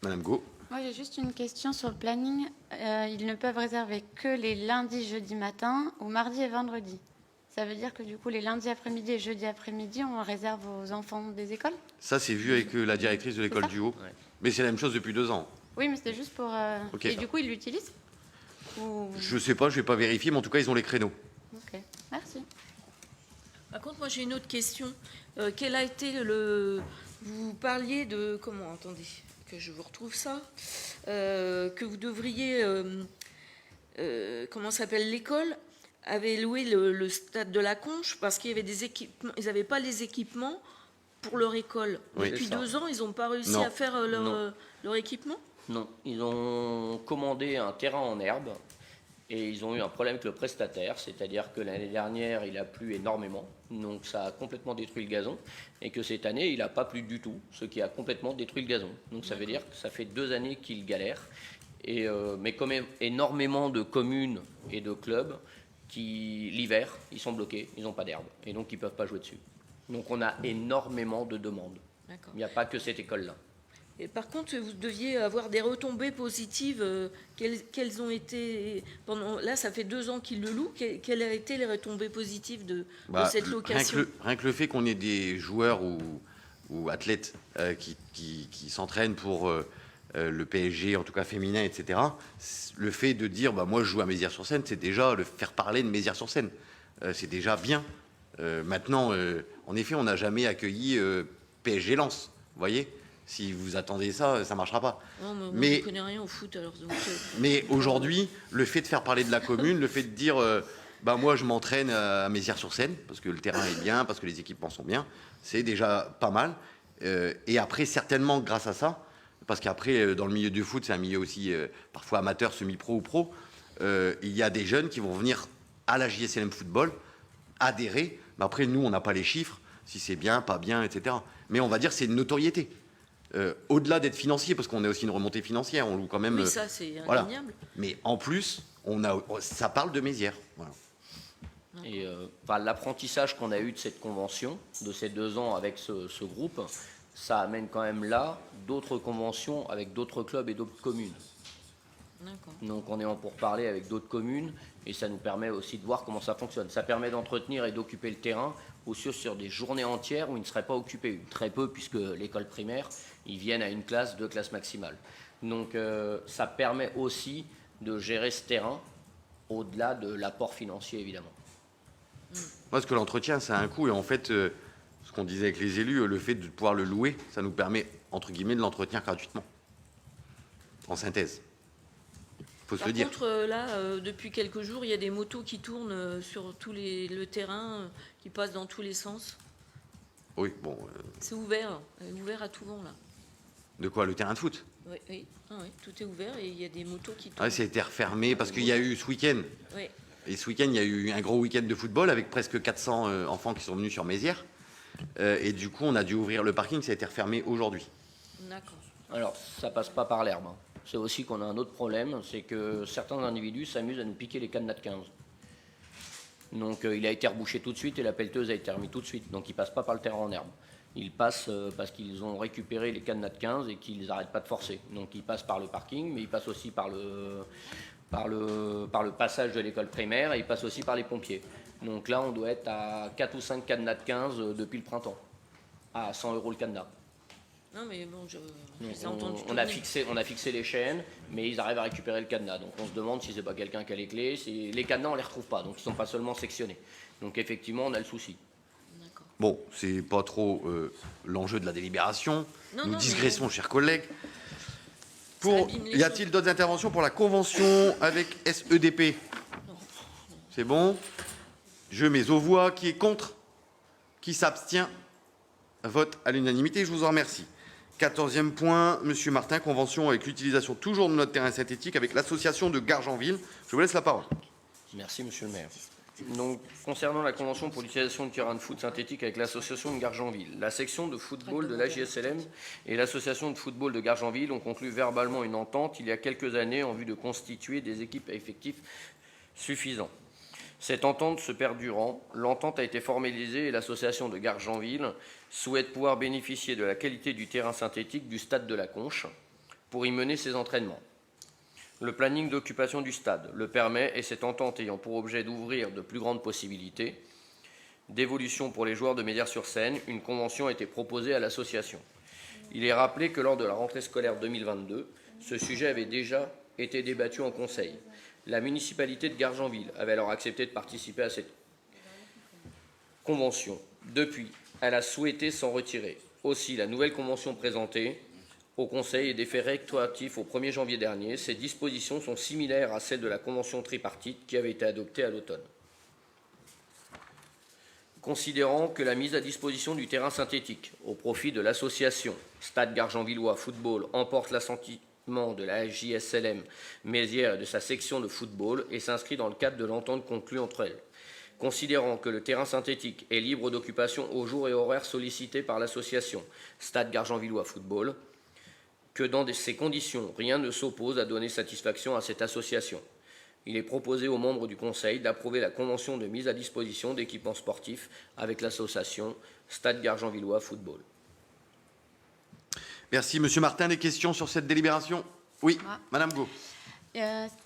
Madame Go. Moi, j'ai juste une question sur le planning. Ils ne peuvent réserver que les lundis, jeudi matin ou mardi et vendredi. Ça veut dire que du coup, les lundis après-midi et jeudi après-midi, on réserve aux enfants des écoles? Ça, c'est vu avec la directrice de l'école du Haut. Ouais. Mais c'est la même chose depuis 2 ans. Oui, mais c'était juste pour... Ok. Et du coup, ils l'utilisent ou... Je ne sais pas, je ne vais pas vérifier, mais en tout cas, ils ont les créneaux. Ok, merci. Par contre, moi j'ai une autre question. Quel a été le... Vous parliez de... Comment? Attendez, que je vous retrouve ça. Que vous devriez... comment s'appelle? L'école avait loué le stade de la Conche parce qu'il y avait des équipements. Ils n'avaient pas les équipements pour leur école. Oui, Depuis c'est ça. 2 ans, ils n'ont pas réussi Non. à faire leur équipement? Non, ils ont commandé un terrain en herbe et ils ont eu un problème avec le prestataire, c'est-à-dire que l'année dernière, il a plu énormément, donc ça a complètement détruit le gazon, et que cette année, il n'a pas plu du tout, ce qui a complètement détruit le gazon. Donc ça veut dire que ça fait 2 années qu'ils galèrent, et, mais quand même énormément de communes et de clubs qui, l'hiver, ils sont bloqués, ils n'ont pas d'herbe, et donc ils ne peuvent pas jouer dessus. Donc on a énormément de demandes. D'accord. Il n'y a pas que cette école-là. Et par contre, vous deviez avoir des retombées positives. Quelles ont été pendant là, ça fait 2 ans qu'ils le louent. Quelles ont été les retombées positives de cette location? Rien que le fait qu'on ait des joueurs ou athlètes qui s'entraînent pour le PSG, en tout cas féminin, etc. Le fait de dire, moi je joue à Mézières-sur-Seine, c'est déjà le faire parler de Mézières-sur-Seine. C'est déjà bien. Maintenant, en effet, on n'a jamais accueilli PSG Lens, vous voyez. Si vous attendez ça, ça ne marchera pas. Non, mais Mais- je ne connais rien au foot, alors donc. Mais aujourd'hui, le fait de faire parler de la commune, le fait de dire moi je m'entraîne à Mézières-sur-Seine, parce que le terrain est bien, parce que les équipements sont bien, c'est déjà pas mal. Et après, certainement grâce à ça, parce qu'après, dans le milieu du foot, c'est un milieu aussi parfois amateur, semi-pro ou pro, il y a des jeunes qui vont venir à la JSLM Football, adhérer. Mais après, nous, on n'a pas les chiffres, si c'est bien, pas bien, etc. Mais on va dire que c'est une notoriété. au-delà d'être financier, parce qu'on a aussi une remontée financière, on loue quand même. Oui, ça, c'est voilà. indéniable. Mais en plus, ça parle de Mézières. Voilà. Et l'apprentissage qu'on a eu de cette convention, de ces 2 ans avec ce groupe, ça amène quand même là d'autres conventions avec d'autres clubs et d'autres communes. D'accord. Donc on est en pourparlers avec d'autres communes et ça nous permet aussi de voir comment ça fonctionne. Ça permet d'entretenir et d'occuper le terrain aussi sur des journées entières où il ne serait pas occupé. Très peu, puisque l'école primaire, ils viennent à une classe, 2 classes maximales. Donc ça permet aussi de gérer ce terrain au-delà de l'apport financier, évidemment. Parce que l'entretien, ça a un coût. Et en fait, ce qu'on disait avec les élus, le fait de pouvoir le louer, ça nous permet, entre guillemets, de l'entretenir gratuitement. En synthèse. Faut se le dire. Par contre, là, depuis quelques jours, il y a des motos qui tournent sur le terrain, qui passent dans tous les sens. Oui, bon. C'est ouvert à tout vent, là. De quoi? Le terrain de foot? Oui, oui. Ah, oui, tout est ouvert et il y a des motos qui tournent. Ah, ça a été refermé parce qu'il y a eu ce week-end. Oui. Et ce week-end, il y a eu un gros week-end de football avec presque 400 enfants qui sont venus sur Mézières. Et du coup, on a dû ouvrir le parking, ça a été refermé aujourd'hui. D'accord. Alors, ça passe pas par l'herbe. C'est aussi qu'on a un autre problème, c'est que certains individus s'amusent à nous piquer les cadenas de 15. Donc il a été rebouché tout de suite et la pelleteuse a été remise tout de suite. Donc il ne passe pas par le terrain en herbe. Ils passent parce qu'ils ont récupéré les cadenas de 15 et qu'ils n'arrêtent pas de forcer. Donc ils passent par le parking, mais ils passent aussi par le passage de l'école primaire et ils passent aussi par les pompiers. Donc là, on doit être à 4 ou 5 cadenas de 15 depuis le printemps, à 100 € le cadenas. Non, mais bon, je Donc, les ai entendus on a tourner. fixé les chaînes, mais ils arrivent à récupérer le cadenas. Donc on se demande si c'est pas quelqu'un qui a les clés. Les cadenas, on les retrouve pas, donc ils sont pas seulement sectionnés. Donc effectivement, on a le souci. D'accord. Bon, c'est pas trop l'enjeu de la délibération. Non, Nous non, digressons, mais- chers collègues. Ça abîme les Y a-t-il d'autres interventions pour la convention avec SEDP? C'est bon? Je mets aux voix. Qui est contre? Qui s'abstient? Vote à l'unanimité. Je vous en remercie. 14e point, Monsieur Martin, convention avec l'utilisation toujours de notre terrain synthétique avec l'association de Gargenville. Je vous laisse la parole. Merci, monsieur le maire. Donc, concernant la convention pour l'utilisation du terrain de foot synthétique avec l'association de Gargenville, la section de football de l'AJSLM et l'association de football de Gargenville ont conclu verbalement une entente il y a quelques années en vue de constituer des équipes à effectifs suffisants. Cette entente se perdurant, l'entente a été formalisée et l'association de Gargenville souhaite pouvoir bénéficier de la qualité du terrain synthétique du stade de la Conche pour y mener ses entraînements. Le planning d'occupation du stade le permet et cette entente ayant pour objet d'ouvrir de plus grandes possibilités d'évolution pour les joueurs de Mézières-sur-Seine, une convention a été proposée à l'association. Il est rappelé que lors de la rentrée scolaire 2022, ce sujet avait déjà été débattu en conseil. La municipalité de Gargenville avait alors accepté de participer à cette convention. Depuis, elle a souhaité s'en retirer. Aussi, la nouvelle convention présentée au Conseil est d'effet rétroactif au 1er janvier dernier. Ces dispositions sont similaires à celles de la convention tripartite qui avait été adoptée à l'automne. Considérant que la mise à disposition du terrain synthétique au profit de l'association Stade Gargenvillois Football emporte l'assentiment de la JSLM Mézières et de sa section de football et s'inscrit dans le cadre de l'entente conclue entre elles. Considérant que le terrain synthétique est libre d'occupation aux jours et horaires sollicités par l'association Stade Gargenvillois Football, que dans ces conditions, rien ne s'oppose à donner satisfaction à cette association. Il est proposé aux membres du Conseil d'approuver la convention de mise à disposition d'équipements sportifs avec l'association Stade Gargenvillois Football. Merci, Monsieur Martin. Des questions sur cette délibération? Oui, Madame Go.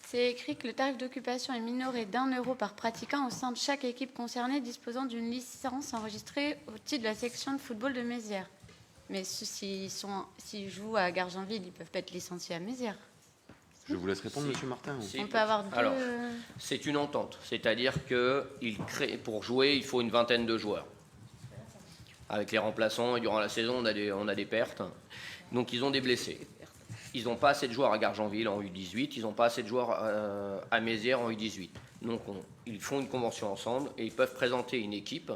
C'est écrit que le tarif d'occupation est minoré d'1 € par pratiquant au sein de chaque équipe concernée disposant d'une licence enregistrée au titre de la section de football de Mézières. Mais s'ils jouent à Gargenville, ils ne peuvent pas être licenciés à Mézières. Je vous laisse répondre, Monsieur Martin. ou- Si. On peut avoir deux... Alors, c'est une entente, c'est-à-dire que pour jouer, il faut une vingtaine de joueurs. Avec les remplaçants, et durant la saison, on a des pertes. Donc, ils ont des blessés. Ils n'ont pas assez de joueurs à Gargenville en U18, ils n'ont pas assez de joueurs à Mézières en U18. Donc, ils font une convention ensemble et ils peuvent présenter une équipe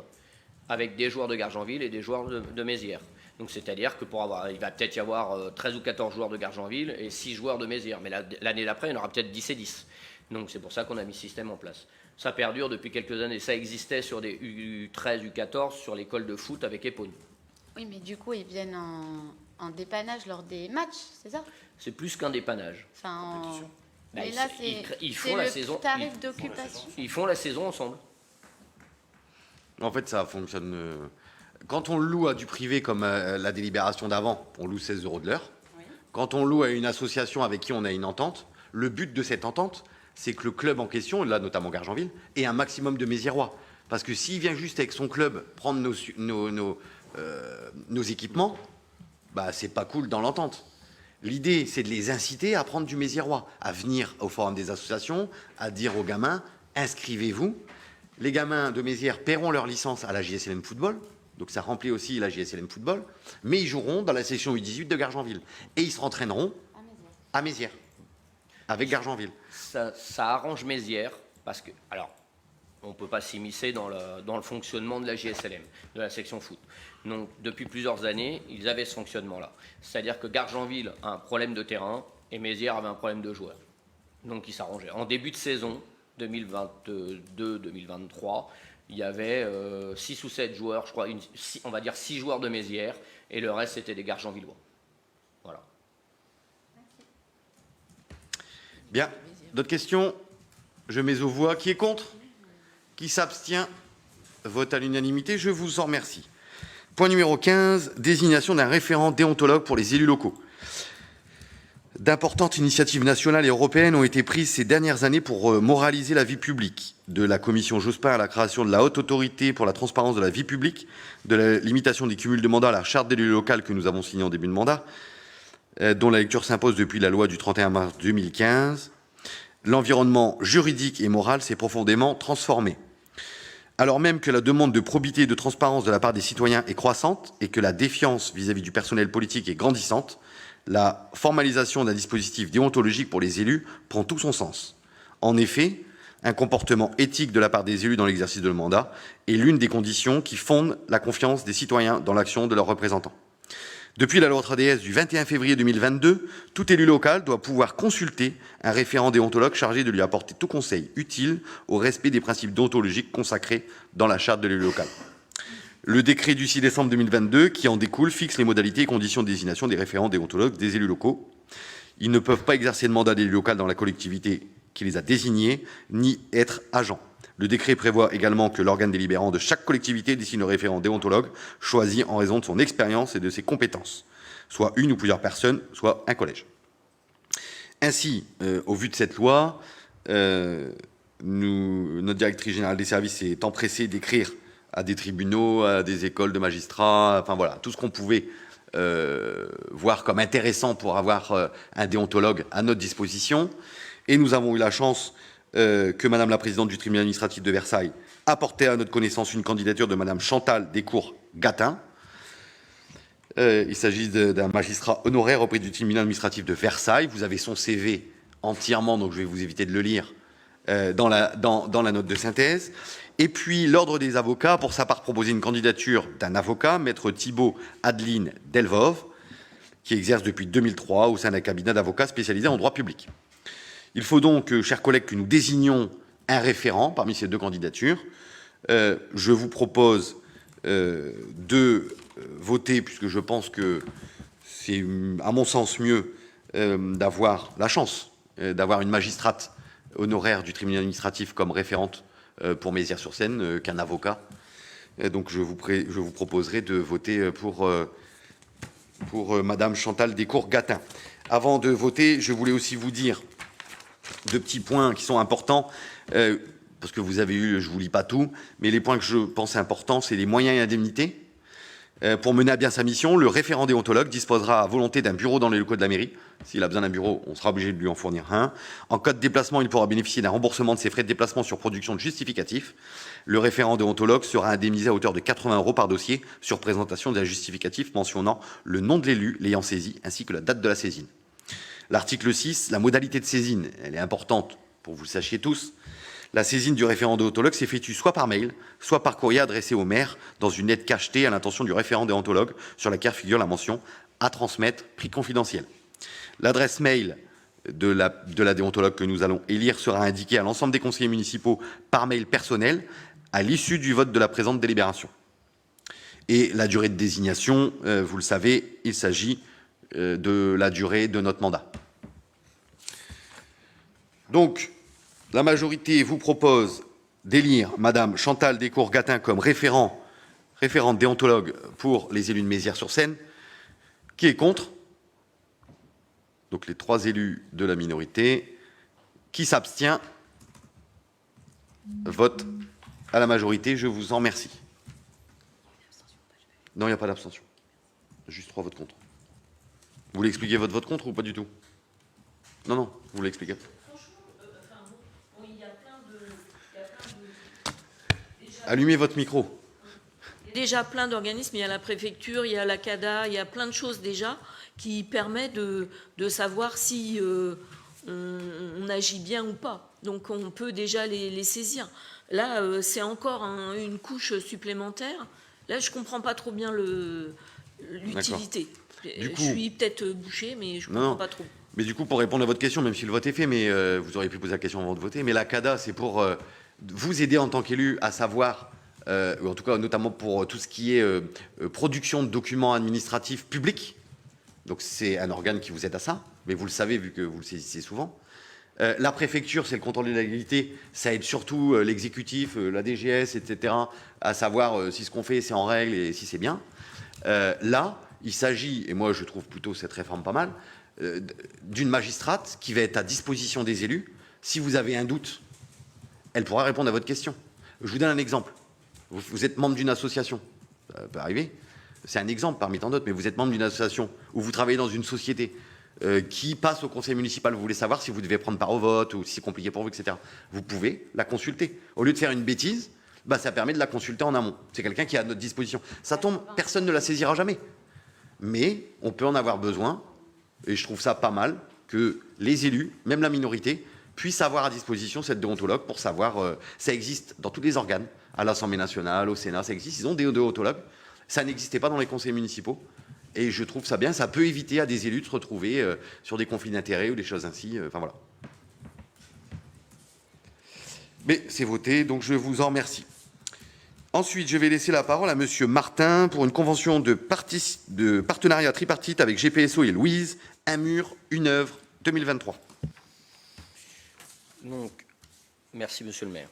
avec des joueurs de Gargenville et des joueurs de Mézières. Donc, c'est-à-dire que il va peut-être y avoir 13 ou 14 joueurs de Gargenville et 6 joueurs de Mézières. Mais l'année d'après, il y en aura peut-être 10 et 10. Donc, c'est pour ça qu'on a mis ce système en place. Ça perdure depuis quelques années. Ça existait sur des U13, U14, sur l'école de foot avec Épône. Oui, mais du coup, ils viennent en dépannage lors des matchs, c'est ça? C'est plus qu'un dépannage. Enfin, Bah, mais là, ils c'est font la le saison. tarif d'occupation. Ils font la saison ensemble. En fait, ça fonctionne. Quand on loue à du privé comme la délibération d'avant, on loue 16 € de l'heure. Oui. Quand on loue à une association avec qui on a une entente, le but de cette entente, c'est que le club en question, là notamment Gargenville, ait un maximum de Méziérois. Parce que s'il vient juste avec son club prendre nos équipements, bah, c'est pas cool dans l'entente. L'idée, c'est de les inciter à prendre du Méziérois, à venir au forum des associations, à dire aux gamins, inscrivez-vous. Les gamins de Mézières paieront leur licence à la JSLM Football, donc ça remplit aussi la JSLM Football, mais ils joueront dans la section U18 de Gargenville. Et ils se rentraîneront à Mézières, avec Gargenville. Ça arrange Mézières, parce que, alors, on ne peut pas s'immiscer dans le fonctionnement de la JSLM, de la section foot. Donc, depuis plusieurs années, ils avaient ce fonctionnement-là. C'est-à-dire que Gargenville a un problème de terrain et Mézières avait un problème de joueurs. Donc, ils s'arrangeaient. En début de saison 2022-2023, il y avait 6 ou 7 joueurs, je crois, on va dire 6 joueurs de Mézières, et le reste, c'était des Gargenvillois. Voilà. Bien. D'autres questions? Je mets aux voix. Qui est contre? Qui s'abstient? Vote à l'unanimité. Je vous en remercie. Point numéro 15, désignation d'un référent déontologue pour les élus locaux. D'importantes initiatives nationales et européennes ont été prises ces dernières années pour moraliser la vie publique. De la commission Jospin à la création de la haute autorité pour la transparence de la vie publique, de la limitation des cumuls de mandats à la charte d'élu local que nous avons signée en début de mandat, dont la lecture s'impose depuis la loi du 31 mars 2015, l'environnement juridique et moral s'est profondément transformé. Alors même que la demande de probité et de transparence de la part des citoyens est croissante et que la défiance vis-à-vis du personnel politique est grandissante, la formalisation d'un dispositif déontologique pour les élus prend tout son sens. En effet, un comportement éthique de la part des élus dans l'exercice de leur mandat est l'une des conditions qui fondent la confiance des citoyens dans l'action de leurs représentants. Depuis la loi 3DS du 21 février 2022, tout élu local doit pouvoir consulter un référent déontologue chargé de lui apporter tout conseil utile au respect des principes déontologiques consacrés dans la charte de l'élu local. Le décret du 6 décembre 2022 qui en découle fixe les modalités et conditions de désignation des référents déontologues des élus locaux. Ils ne peuvent pas exercer le mandat d'élu local dans la collectivité qui les a désignés, ni être agents. Le décret prévoit également que l'organe délibérant de chaque collectivité désigne le référent déontologue choisi en raison de son expérience et de ses compétences, soit une ou plusieurs personnes, soit un collège. Ainsi, au vu de cette loi, notre directrice générale des services s'est empressée d'écrire à des tribunaux, à des écoles de magistrats, enfin voilà, tout ce qu'on pouvait voir comme intéressant pour avoir un déontologue à notre disposition. Et nous avons eu la chance que Madame la Présidente du tribunal administratif de Versailles a porté à notre connaissance une candidature de Madame Chantal Descours-Gatin. Il s'agit d'un magistrat honoraire auprès du tribunal administratif de Versailles. Vous avez son CV entièrement, donc je vais vous éviter de le lire dans la note de synthèse. Et puis, l'Ordre des avocats a pour sa part proposé une candidature d'un avocat, Maître Thibault Adeline Delvove, qui exerce depuis 2003 au sein d'un cabinet d'avocats spécialisé en droit public. Il faut donc, chers collègues, que nous désignions un référent parmi ces deux candidatures. Je vous propose de voter, puisque je pense que c'est, à mon sens, mieux d'avoir la chance d'avoir une magistrate honoraire du tribunal administratif comme référente pour Mézières-sur-Seine qu'un avocat. Donc je vous proposerai de voter pour Madame Chantal Descours-Gatin. Avant de voter, je voulais aussi vous dire deux petits points qui sont importants, parce que vous avez eu, je ne vous lis pas tout, mais les points que je pense importants, c'est les moyens et indemnités. Pour mener à bien sa mission, le référent déontologue disposera à volonté d'un bureau dans les locaux de la mairie. S'il a besoin d'un bureau, on sera obligé de lui en fournir un. En cas de déplacement, il pourra bénéficier d'un remboursement de ses frais de déplacement sur production de justificatif. Le référent déontologue sera indemnisé à hauteur de 80 € par dossier sur présentation d'un justificatif mentionnant le nom de l'élu l'ayant saisi ainsi que la date de la saisine. L'article 6, la modalité de saisine, elle est importante pour que vous le sachiez tous. La saisine du référent déontologue s'effectue soit par mail, soit par courrier adressé au maire dans une lettre cachetée à l'intention du référent déontologue sur laquelle figure la mention « à transmettre, prix confidentiel ». L'adresse mail de la déontologue que nous allons élire sera indiquée à l'ensemble des conseillers municipaux par mail personnel à l'issue du vote de la présente délibération. Et la durée de désignation, vous le savez, il s'agit de la durée de notre mandat. Donc, la majorité vous propose d'élire Madame Chantal Descours-Gatin comme référente déontologue pour les élus de Mézières-sur-Seine. Qui est contre? Donc les 3 élus de la minorité. Qui s'abstient? Vote à la majorité. Je vous en remercie. Non, il n'y a pas d'abstention. Juste 3 votes contre. Vous voulez expliquer votre vote contre ou pas du tout? Non, non, vous voulez expliquer. Allumez votre micro. Il y a déjà plein d'organismes, il y a la préfecture, il y a la CADA, il y a plein de choses déjà qui permettent de savoir si on agit bien ou pas. Donc on peut déjà les saisir. Là, c'est encore une couche supplémentaire. Là, je ne comprends pas trop bien l'utilité. Je suis peut-être bouché, mais je ne comprends pas trop. Mais du coup, pour répondre à votre question, même si le vote est fait, mais vous auriez pu poser la question avant de voter, mais la CADA, c'est pour vous aider en tant qu'élu à savoir, ou en tout cas notamment pour tout ce qui est production de documents administratifs publics. Donc c'est un organe qui vous aide à ça, mais vous le savez vu que vous le saisissez souvent. La préfecture, c'est le contrôle de la légalité, ça aide surtout l'exécutif, la DGS, etc., à savoir si ce qu'on fait c'est en règle et si c'est bien. Là, il s'agit, et moi je trouve plutôt cette réforme pas mal, d'une magistrate qui va être à disposition des élus. Si vous avez un doute, elle pourra répondre à votre question. Je vous donne un exemple. Vous êtes membre d'une association, ça peut arriver, c'est un exemple parmi tant d'autres, mais vous êtes membre d'une association ou vous travaillez dans une société qui passe au conseil municipal, vous voulez savoir si vous devez prendre part au vote ou si c'est compliqué pour vous, etc. Vous pouvez la consulter. Au lieu de faire une bêtise, ça permet de la consulter en amont. C'est quelqu'un qui est à notre disposition. Ça tombe, personne ne la saisira jamais. Mais on peut en avoir besoin, et je trouve ça pas mal, que les élus, même la minorité, puissent avoir à disposition cette déontologue pour savoir, ça existe dans tous les organes, à l'Assemblée nationale, au Sénat, ça existe, ils ont des déontologues. Ça n'existait pas dans les conseils municipaux. Et je trouve ça bien, ça peut éviter à des élus de se retrouver sur des conflits d'intérêts ou des choses ainsi. Enfin voilà. Mais c'est voté, donc je vous en remercie. Ensuite, je vais laisser la parole à Monsieur Martin pour une convention de partenariat tripartite avec GPSO et Louise, un mur, une œuvre, 2023. Donc, merci Monsieur le maire.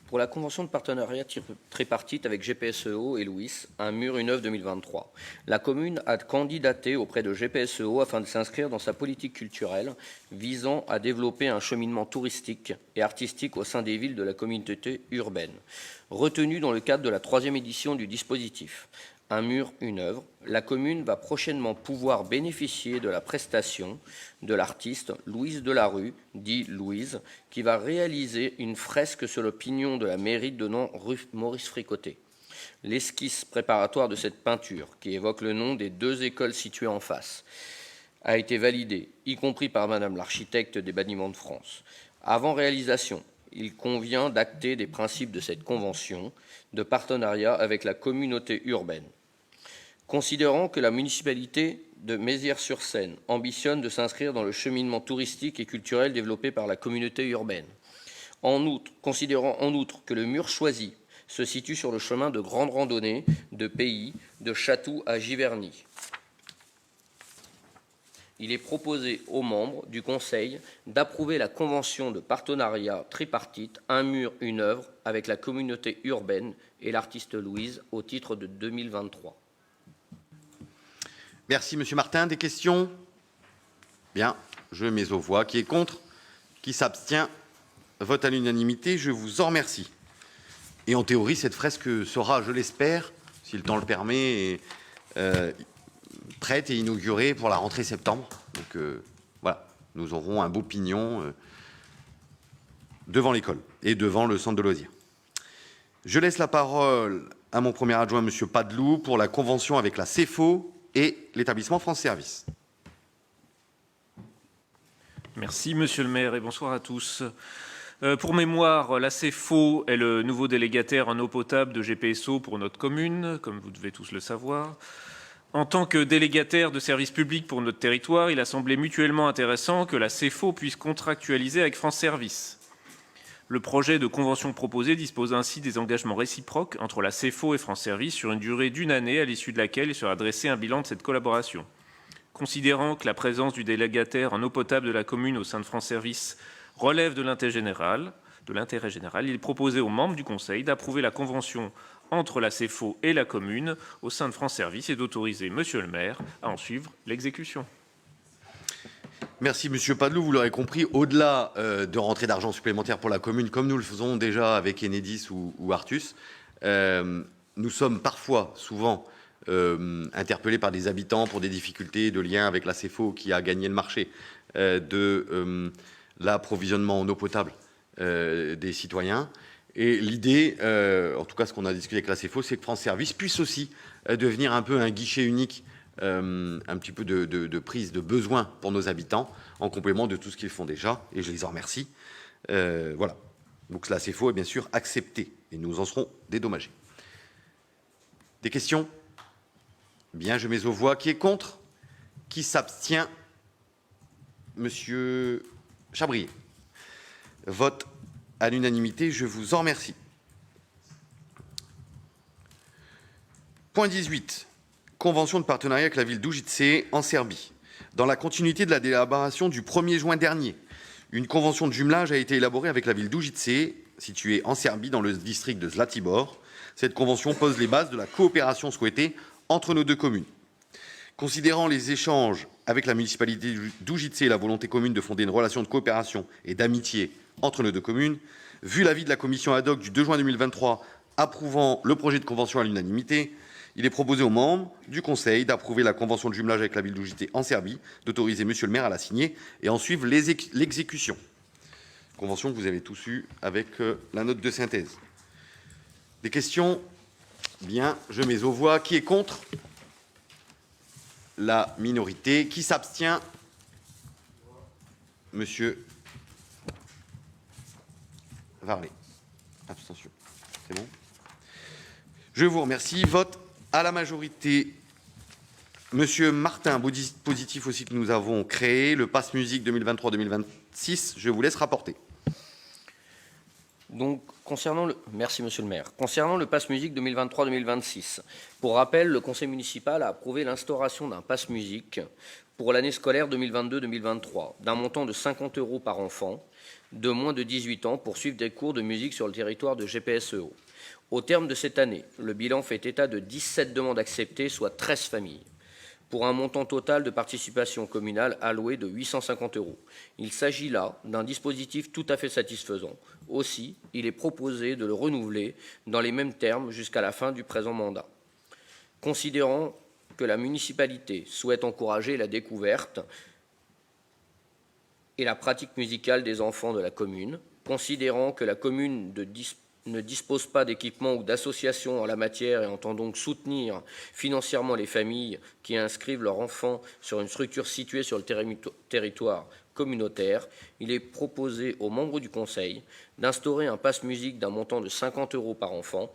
Pour la convention de partenariat tripartite avec GPSEO et Louis, un mur, une œuvre 2023, la commune a candidaté auprès de GPSEO afin de s'inscrire dans sa politique culturelle visant à développer un cheminement touristique et artistique au sein des villes de la communauté urbaine. Retenu dans le cadre de la 3e édition du dispositif Un mur, une œuvre, la commune va prochainement pouvoir bénéficier de la prestation de l'artiste Louise Delarue, dit Louise, qui va réaliser une fresque sur le pignon de la mairie de nom rue Maurice Fricoté. L'esquisse préparatoire de cette peinture, qui évoque le nom des 2 écoles situées en face, a été validée, y compris par Madame l'architecte des Bâtiments de France. Avant réalisation, il convient d'acter des principes de cette convention de partenariat avec la communauté urbaine. Considérant que la municipalité de Mézières-sur-Seine ambitionne de s'inscrire dans le cheminement touristique et culturel développé par la communauté urbaine. Considérant en outre que le mur choisi se situe sur le chemin de grande randonnée de Pays, de Chatou à Giverny. Il est proposé aux membres du Conseil d'approuver la convention de partenariat tripartite Un mur, une œuvre avec la communauté urbaine et l'artiste Louise au titre de 2023. Merci, Monsieur Martin. Des questions? Bien, je mets aux voix. Qui est contre? Qui s'abstient? Vote à l'unanimité. Je vous en remercie. Et en théorie, cette fresque sera, je l'espère, si le temps le permet, prête et inaugurée pour la rentrée septembre. Donc voilà, nous aurons un beau pignon devant l'école et devant le centre de loisirs. Je laisse la parole à mon premier adjoint, Monsieur Padeloup, pour la convention avec la CEFO et l'établissement France Service. Merci Monsieur le maire et bonsoir à tous. Pour mémoire, la CEFO est le nouveau délégataire en eau potable de GPSO pour notre commune, comme vous devez tous le savoir. En tant que délégataire de services publics pour notre territoire, il a semblé mutuellement intéressant que la CEFO puisse contractualiser avec France Service. Le projet de convention proposé dispose ainsi des engagements réciproques entre la CFO et France Service sur une durée d'1 année, à l'issue de laquelle il sera dressé un bilan de cette collaboration. Considérant que la présence du délégataire en eau potable de la commune au sein de France Service relève de l'intérêt général, il est proposé aux membres du Conseil d'approuver la convention entre la CFO et la commune au sein de France Service et d'autoriser Monsieur le maire à en suivre l'exécution. Merci Monsieur Padelou, vous l'aurez compris, au-delà de rentrées d'argent supplémentaires pour la commune, comme nous le faisons déjà avec Enedis ou Artus, nous sommes souvent interpellés par des habitants pour des difficultés de lien avec la CFO qui a gagné le marché de l'approvisionnement en eau potable des citoyens. Et l'idée, en tout cas ce qu'on a discuté avec la CFO, c'est que France Service puisse aussi devenir un peu un guichet unique, un petit peu de prise de besoin pour nos habitants, en complément de tout ce qu'ils font déjà, et je les en remercie. Voilà. Donc la CFO est bien sûr acceptée, et nous en serons dédommagés. Des questions? Bien, je mets aux voix. Qui est contre? Qui s'abstient? Monsieur Chabrier. Vote à l'unanimité, je vous en remercie. Point 18. Convention de partenariat avec la ville d'Ujice en Serbie. Dans la continuité de la d'élaboration du 1er juin dernier, une convention de jumelage a été élaborée avec la ville d'Ujice, située en Serbie dans le district de Zlatibor. Cette convention pose les bases de la coopération souhaitée entre nos deux communes. Considérant les échanges avec la municipalité d'Ujice et la volonté commune de fonder une relation de coopération et d'amitié entre nos deux communes, vu l'avis de la commission ad hoc du 2 juin 2023 approuvant le projet de convention à l'unanimité, il est proposé aux membres du Conseil d'approuver la convention de jumelage avec la ville d'Ujice en Serbie, d'autoriser Monsieur le maire à la signer et en suivre l'exécution. Convention que vous avez tous eue avec la note de synthèse. Des questions? Bien, je mets aux voix. Qui est contre? La minorité. Qui s'abstient? Monsieur Varlet. Abstention. C'est bon? Je vous remercie. Vote à la majorité. Monsieur Martin, dispositif aussi que nous avons créé, le Pass Musique 2023-2026, je vous laisse rapporter. Donc, merci Monsieur le maire. Concernant le Pass Musique 2023-2026, pour rappel, le Conseil municipal a approuvé l'instauration d'un Pass Musique pour l'année scolaire 2022-2023, d'un montant de 50 € par enfant de moins de 18 ans pour suivre des cours de musique sur le territoire de GPSEO. Au terme de cette année, le bilan fait état de 17 demandes acceptées, soit 13 familles, pour un montant total de participation communale alloué de 850 €. Il s'agit là d'un dispositif tout à fait satisfaisant. Aussi, il est proposé de le renouveler dans les mêmes termes jusqu'à la fin du présent mandat. Considérant que la municipalité souhaite encourager la découverte et la pratique musicale des enfants de la commune, considérant que la commune ne dispose pas d'équipements ou d'associations en la matière et entend donc soutenir financièrement les familles qui inscrivent leurs enfants sur une structure située sur le territoire communautaire, il est proposé aux membres du Conseil d'instaurer un pass musique d'un montant de 50 € par enfant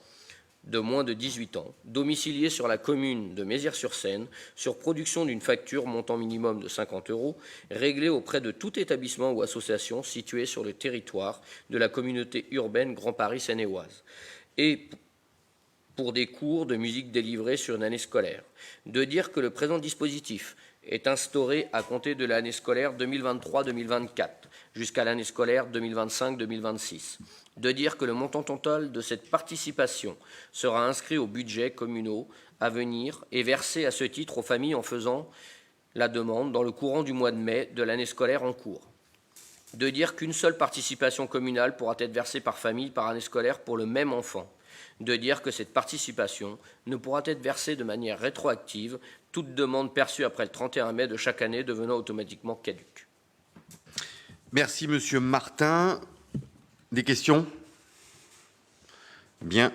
de moins de 18 ans, domicilié sur la commune de Mézières-sur-Seine, sur production d'une facture montant minimum de 50 €, réglée auprès de tout établissement ou association situé sur le territoire de la communauté urbaine Grand Paris Seine-et-Oise, et pour des cours de musique délivrés sur une année scolaire. De dire que le présent dispositif est instauré à compter de l'année scolaire 2023-2024 jusqu'à l'année scolaire 2025-2026. De dire que le montant total de cette participation sera inscrit aux budgets communaux à venir et versé à ce titre aux familles en faisant la demande dans le courant du mois de mai de l'année scolaire en cours. De dire qu'une seule participation communale pourra être versée par famille par année scolaire pour le même enfant. De dire que cette participation ne pourra être versée de manière rétroactive, toute demande perçue après le 31 mai de chaque année devenant automatiquement caduque. Merci Monsieur Martin. Des questions? Bien,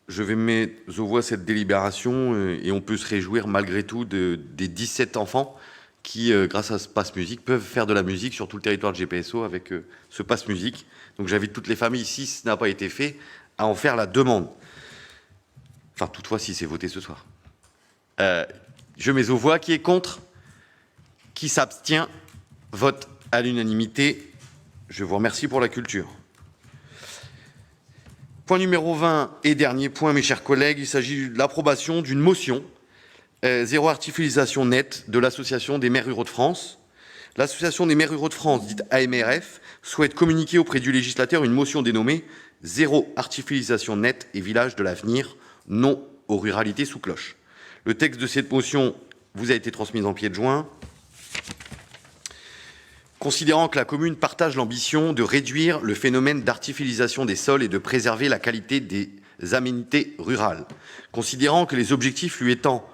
je vais mettre aux voix cette délibération et on peut se réjouir malgré tout des 17 enfants qui, grâce à ce Pass Musique, peuvent faire de la musique sur tout le territoire de GPSO avec ce Pass Musique. Donc j'invite toutes les familles, si ce n'a pas été fait, à en faire la demande. Enfin, toutefois, si c'est voté ce soir. Je mets aux voix. Qui est contre? Qui s'abstient? Vote à l'unanimité. Je vous remercie pour la culture. Point numéro 20 et dernier point, mes chers collègues, il s'agit de l'approbation d'une motion zéro artificialisation nette de l'Association des maires ruraux de France. L'Association des maires ruraux de France, dite AMRF, souhaite communiquer auprès du législateur une motion dénommée « Zéro artificialisation nette et village de l'avenir, non aux ruralités sous cloche ». Le texte de cette motion vous a été transmis en pied de joint. Considérant que la commune partage l'ambition de réduire le phénomène d'artificialisation des sols et de préserver la qualité des aménités rurales, considérant que les objectifs lui étant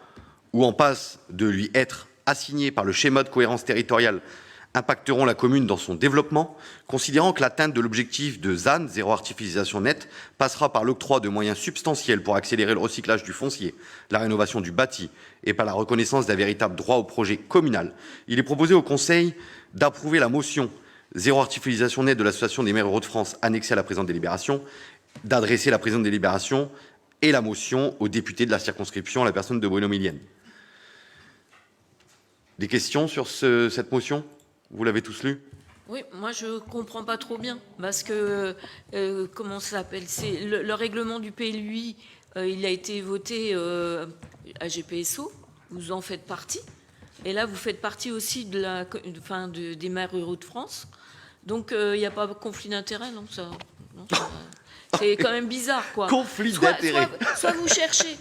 ou en passe de lui être assignés par le schéma de cohérence territoriale impacteront la commune dans son développement, considérant que l'atteinte de l'objectif de ZAN, zéro artificialisation nette, passera par l'octroi de moyens substantiels pour accélérer le recyclage du foncier, la rénovation du bâti et par la reconnaissance d'un véritable droit au projet communal, il est proposé au Conseil d'approuver la motion zéro artificialisation nette de l'Association des maires ruraux de France annexée à la présente délibération, d'adresser la présente délibération et la motion aux députés de la circonscription à la personne de Bruno Millienne. Des questions sur cette motion? Vous l'avez tous lu? Oui, moi je comprends pas trop bien parce que comment ça s'appelle? C'est le règlement du PLUI, il a été voté à GPSO. Vous en faites partie, et là vous faites partie aussi des maires ruraux de France. Donc il n'y a pas de conflit d'intérêt, non, ça, c'est quand même bizarre, quoi. Conflit d'intérêt. Soit vous cherchez,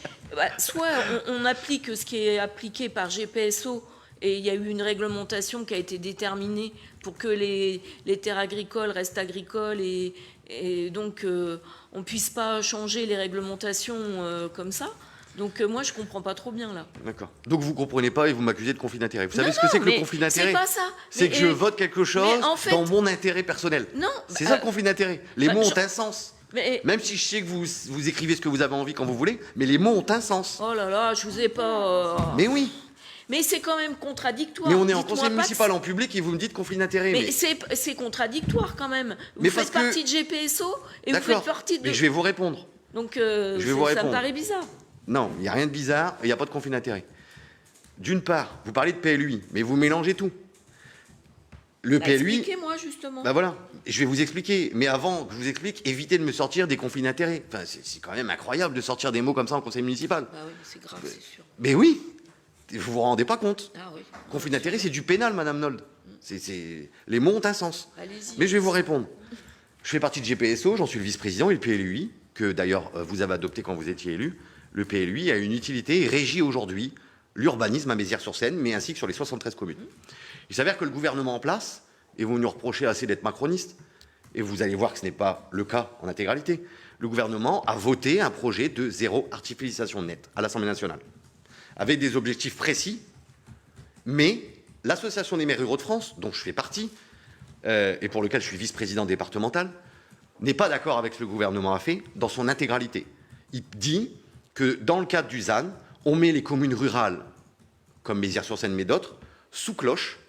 soit on applique ce qui est appliqué par GPSO. Et il y a eu une réglementation qui a été déterminée pour que les terres agricoles restent agricoles et donc on ne puisse pas changer les réglementations comme ça. Donc moi, je ne comprends pas trop bien, là. D'accord. Donc vous ne comprenez pas et vous m'accusez de conflit d'intérêt. Vous savez ce que Non, c'est que le mais conflit d'intérêt? c'est pas ça. C'est que je vote quelque chose en fait- dans mon intérêt personnel. Non. C'est ça le conflit d'intérêt. Les mots ont un sens. Mais, Même si je sais que vous écrivez ce que vous avez envie quand vous voulez, mais les mots ont un sens. oh là là, je vous ai pas... Mais oui. Mais c'est quand même contradictoire. Mais on est en Dites-moi conseil pas municipal que- en public et vous me dites conflit d'intérêt. Mais c'est contradictoire quand même. Vous Mais faites parce que- partie de GPSO et vous D'accord. faites partie de... Mais je vais vous répondre. Donc vais vous ça répondre. me paraît bizarre. Non, il n'y a rien de bizarre, il n'y a pas de conflit d'intérêt. D'une part, vous parlez de PLUI, mais vous mélangez tout. Le PLUI, Expliquez-moi justement. bah voilà, je vais vous expliquer. Mais avant que je vous explique, évitez de me sortir des conflits d'intérêt. Enfin, c'est quand même incroyable de sortir des mots comme ça en conseil municipal. Bah oui, c'est grave, c'est sûr. Mais oui, vous vous rendez pas compte. Ah oui. Conflit d'intérêt, c'est du pénal, Madame Nold. Les mots ont un sens. Allez-y. Mais je vais vous répondre. Je fais partie de GPSO, j'en suis le vice-président, et le PLUI, que d'ailleurs vous avez adopté quand vous étiez élu, le PLUI a une utilité et régit aujourd'hui l'urbanisme à Mézières-sur-Seine, mais ainsi que sur les 73 communes. Il s'avère que le gouvernement en place, et vous nous reprochez assez d'être macroniste, et vous allez voir que ce n'est pas le cas en intégralité, le gouvernement a voté un projet de zéro artificialisation nette à l'Assemblée nationale, avec des objectifs précis, mais l'Association des maires ruraux de France, dont je fais partie, et pour lequel je suis vice-président départemental, n'est pas d'accord avec ce que le gouvernement a fait dans son intégralité. Il dit que dans le cadre du ZAN, on met les communes rurales, comme Mézières-sur-Seine mais d'autres, sous cloche,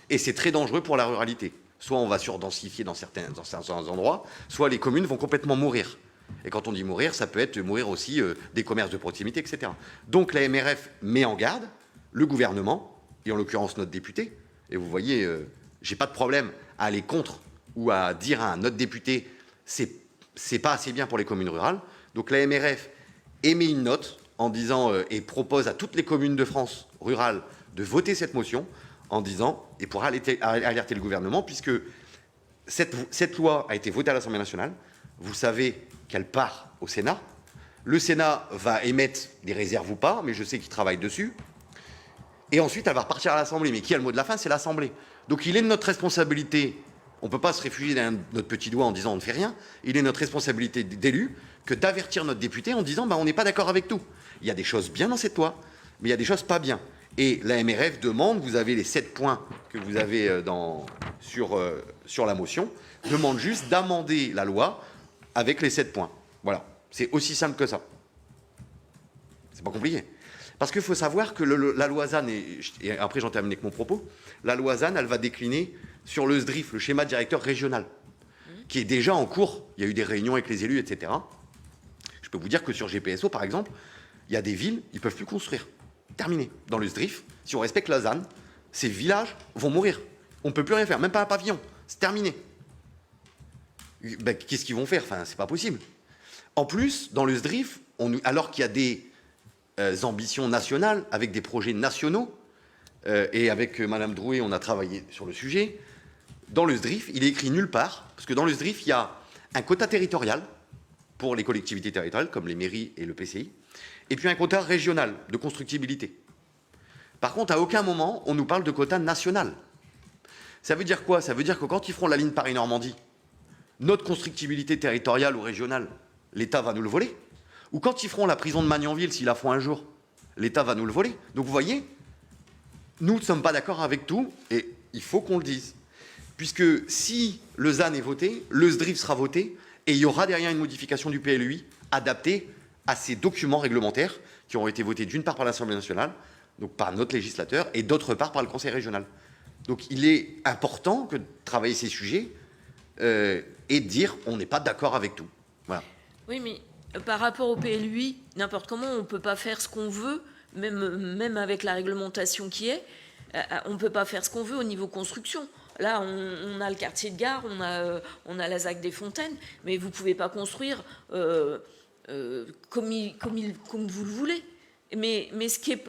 et c'est très dangereux pour la ruralité. Soit on va surdensifier dans certains endroits, soit les communes vont complètement mourir. Et quand on dit mourir, ça peut être mourir aussi des commerces de proximité, etc. Donc la MRF met en garde le gouvernement, et en l'occurrence notre député, et vous voyez, j'ai pas de problème à aller contre ou à dire à notre député c'est pas assez bien pour les communes rurales. Donc la MRF émet une note en disant et propose à toutes les communes de France rurales de voter cette motion en disant, et pour alerter le gouvernement, puisque cette loi a été votée à l'Assemblée nationale, vous savez qu'elle part au Sénat. Le Sénat va émettre des réserves ou pas, mais je sais qu'il travaille dessus. Et ensuite, elle va repartir à l'Assemblée. Mais qui a le mot de la fin? C'est l'Assemblée. Donc il est de notre responsabilité, on ne peut pas se réfugier derrière notre petit doigt en disant on ne fait rien, il est notre responsabilité d'élu que d'avertir notre député en disant on n'est pas d'accord avec tout. Il y a des choses bien dans cette loi, mais il y a des choses pas bien. Et la MRF demande, vous avez les 7 points que vous avez sur la motion, demande juste d'amender la loi avec les 7 points. Voilà, c'est aussi simple que ça. C'est pas compliqué. Parce qu'il faut savoir que la loi ZAN, et après j'en termine avec mon propos, la loi ZAN, elle va décliner sur le SDRIF, le schéma directeur régional, qui est déjà en cours. Il y a eu des réunions avec les élus, etc. Je peux vous dire que sur GPSO, par exemple, il y a des villes, ils ne peuvent plus construire. Terminé. Dans le SDRIF, si on respecte la ZAN, ces villages vont mourir. On ne peut plus rien faire, même pas un pavillon. C'est terminé. Ben, qu'est-ce qu'ils vont faire? Enfin, c'est pas possible. En plus, dans le SDRIF, alors qu'il y a des ambitions nationales, avec des projets nationaux, et avec Madame Drouet, on a travaillé sur le sujet, dans le SDRIF, il est écrit nulle part, parce que dans le SDRIF, il y a un quota territorial pour les collectivités territoriales, comme les mairies et le PCI, et puis un quota régional de constructibilité. Par contre, à aucun moment, on nous parle de quota national. Ça veut dire quoi? Ça veut dire que quand ils feront la ligne Paris-Normandie, notre constructibilité territoriale ou régionale, l'État va nous le voler. Ou quand ils feront la prison de Magnanville, s'ils la font un jour, l'État va nous le voler. Donc vous voyez, nous ne sommes pas d'accord avec tout, et il faut qu'on le dise. Puisque si le ZAN est voté, le SDRIF sera voté, et il y aura derrière une modification du PLUI adaptée à ces documents réglementaires qui ont été votés d'une part par l'Assemblée nationale, donc par notre législateur, et d'autre part par le Conseil régional. Donc il est important que de travailler ces sujets et de dire on n'est pas d'accord avec tout. Voilà. Oui, mais par rapport au PLUI, n'importe comment, on ne peut pas faire ce qu'on veut, même avec la réglementation qui est, on ne peut pas faire ce qu'on veut au niveau construction. Là, on a le quartier de gare, on a la ZAC des Fontaines, mais vous ne pouvez pas construire comme vous le voulez. Mais ce qui est,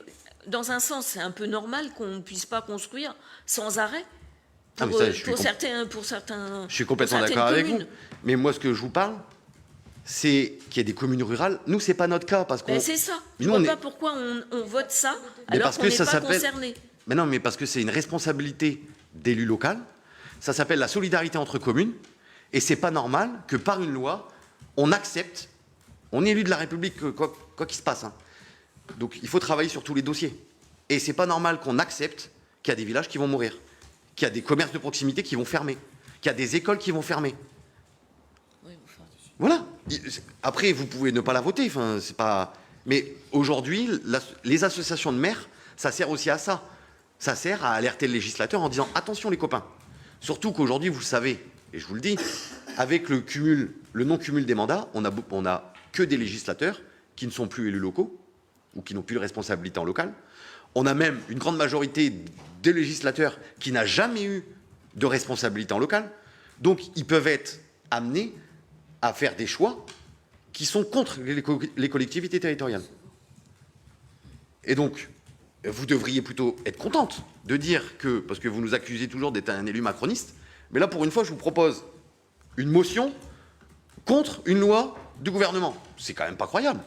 dans un sens, c'est un peu normal qu'on ne puisse pas construire sans arrêt. Pour certains. Je suis complètement d'accord avec vous. Mais moi, ce que je vous parle, c'est qu'il y a des communes rurales. Nous, c'est pas notre cas parce qu'on. C'est ça. Je ne vois pas pourquoi on vote ça alors qu'on n'est pas concerné. Mais non, mais parce que c'est une responsabilité d'élu local. Ça s'appelle la solidarité entre communes. Et c'est pas normal que par une loi, on accepte. On est élu de la République, quoi qu'il se passe. Hein. Donc il faut travailler sur tous les dossiers. Et c'est pas normal qu'on accepte qu'il y a des villages qui vont mourir, qu'il y a des commerces de proximité qui vont fermer, qu'il y a des écoles qui vont fermer. Oui, enfin... Voilà. Après, vous pouvez ne pas la voter. Enfin, c'est pas. Mais aujourd'hui, les associations de maires, ça sert aussi à ça. Ça sert à alerter le législateur en disant attention les copains. Surtout qu'aujourd'hui, vous le savez, et je vous le dis, avec le non-cumul des mandats, on a que des législateurs qui ne sont plus élus locaux ou qui n'ont plus de responsabilité en local. On a même une grande majorité de législateurs qui n'a jamais eu de responsabilité en local. Donc, ils peuvent être amenés à faire des choix qui sont contre les collectivités territoriales. Et donc, vous devriez plutôt être contente de dire que, parce que vous nous accusez toujours d'être un élu macroniste, mais là, pour une fois, je vous propose une motion contre une loi du gouvernement. C'est quand même pas croyable.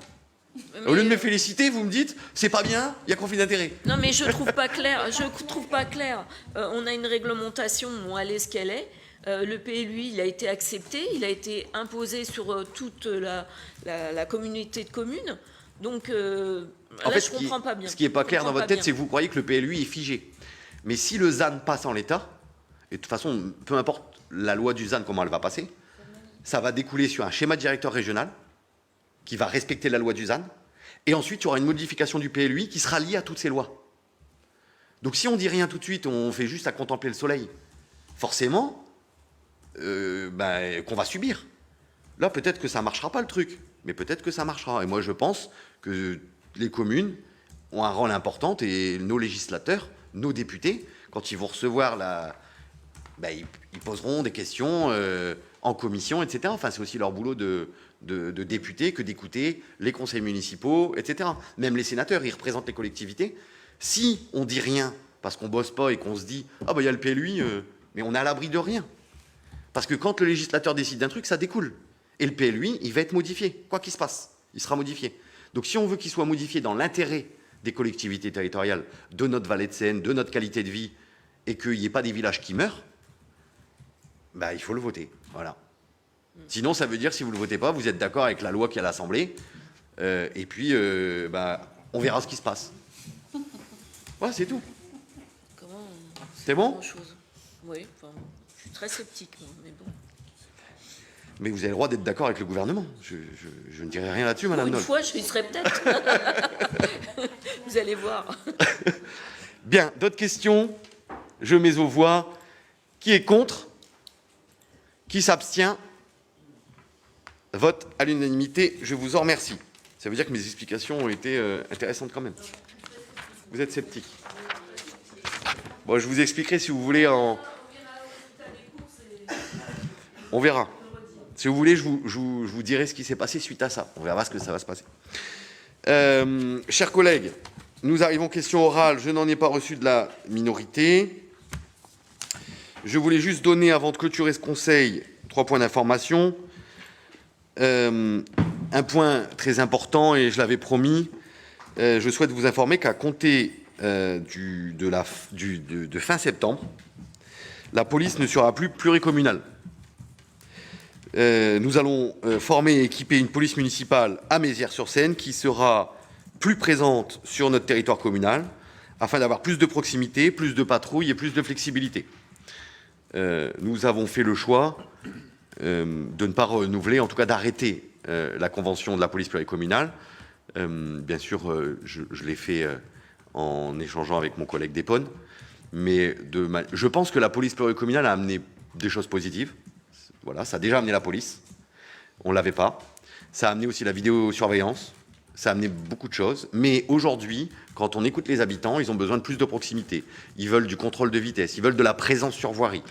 Mais au lieu de me féliciter, vous me dites c'est pas bien, il y a conflit d'intérêts. Non, mais je trouve pas clair. On a une réglementation, bon, elle est ce qu'elle est. Le PLUI, il a été accepté, il a été imposé sur toute la communauté de communes. Donc, en fait, je comprends pas bien. Ce qui n'est pas clair dans votre tête, c'est que vous croyez que le PLUI est figé. Mais si le ZAN passe en l'état, et de toute façon, peu importe la loi du ZAN, comment elle va passer, ça va découler sur un schéma directeur régional qui va respecter la loi du ZAN, et ensuite il y aura une modification du PLUI qui sera liée à toutes ces lois. Donc si on dit rien tout de suite, on fait juste à contempler le soleil, forcément, qu'on va subir. Là, peut-être que ça ne marchera pas le truc, mais peut-être que ça marchera. Et moi, je pense que les communes ont un rôle important, et nos législateurs, nos députés, quand ils vont recevoir ils poseront des questions en commission, etc. Enfin, c'est aussi leur boulot de députés que d'écouter les conseils municipaux, etc. Même les sénateurs, ils représentent les collectivités. Si on dit rien, parce qu'on bosse pas et qu'on se dit « Ah, il y a le PLUI, mais on est à l'abri de rien ». Parce que quand le législateur décide d'un truc, ça découle. Et le PLUI, il va être modifié. Quoi qu'il se passe, il sera modifié. Donc si on veut qu'il soit modifié dans l'intérêt des collectivités territoriales, de notre vallée de Seine, de notre qualité de vie, et qu'il n'y ait pas des villages qui meurent, il faut le voter. Voilà. Sinon, ça veut dire, si vous ne le votez pas, vous êtes d'accord avec la loi qui est à l'Assemblée, et puis, on verra ce qui se passe. Voilà, c'est tout. C'est bon ? Oui, je suis très sceptique, mais bon. Mais vous avez le droit d'être d'accord avec le gouvernement. Je ne dirai rien là-dessus, Madame Nol. Une fois, je y serai peut-être. Vous allez voir. Bien, d'autres questions ? Je mets aux voix. Qui est contre ? Qui s'abstient ? Vote à l'unanimité. Je vous en remercie. Ça veut dire que mes explications ont été intéressantes quand même. Vous êtes sceptique. Bon, je vous expliquerai si vous voulez en... On verra. Si vous voulez, je vous dirai ce qui s'est passé suite à ça. On verra ce que ça va se passer. Chers collègues, nous arrivons aux questions orales. Je n'en ai pas reçu de la minorité. Je voulais juste donner, avant de clôturer ce conseil, 3 points d'information. Un point très important, et je l'avais promis, je souhaite vous informer qu'à compter de fin septembre, la police ne sera plus pluricommunale. Nous allons former et équiper une police municipale à Mézières-sur-Seine qui sera plus présente sur notre territoire communal afin d'avoir plus de proximité, plus de patrouilles et plus de flexibilité. Nous avons fait le choix de ne pas renouveler, en tout cas d'arrêter la convention de la police pluricommunale. Bien sûr, je l'ai fait en échangeant avec mon collègue d'Épône, mais je pense que la police pluricommunale a amené des choses positives. Voilà, ça a déjà amené la police, on ne l'avait pas. Ça a amené aussi la vidéosurveillance, ça a amené beaucoup de choses. Mais aujourd'hui, quand on écoute les habitants, ils ont besoin de plus de proximité. Ils veulent du contrôle de vitesse, ils veulent de la présence sur voirie.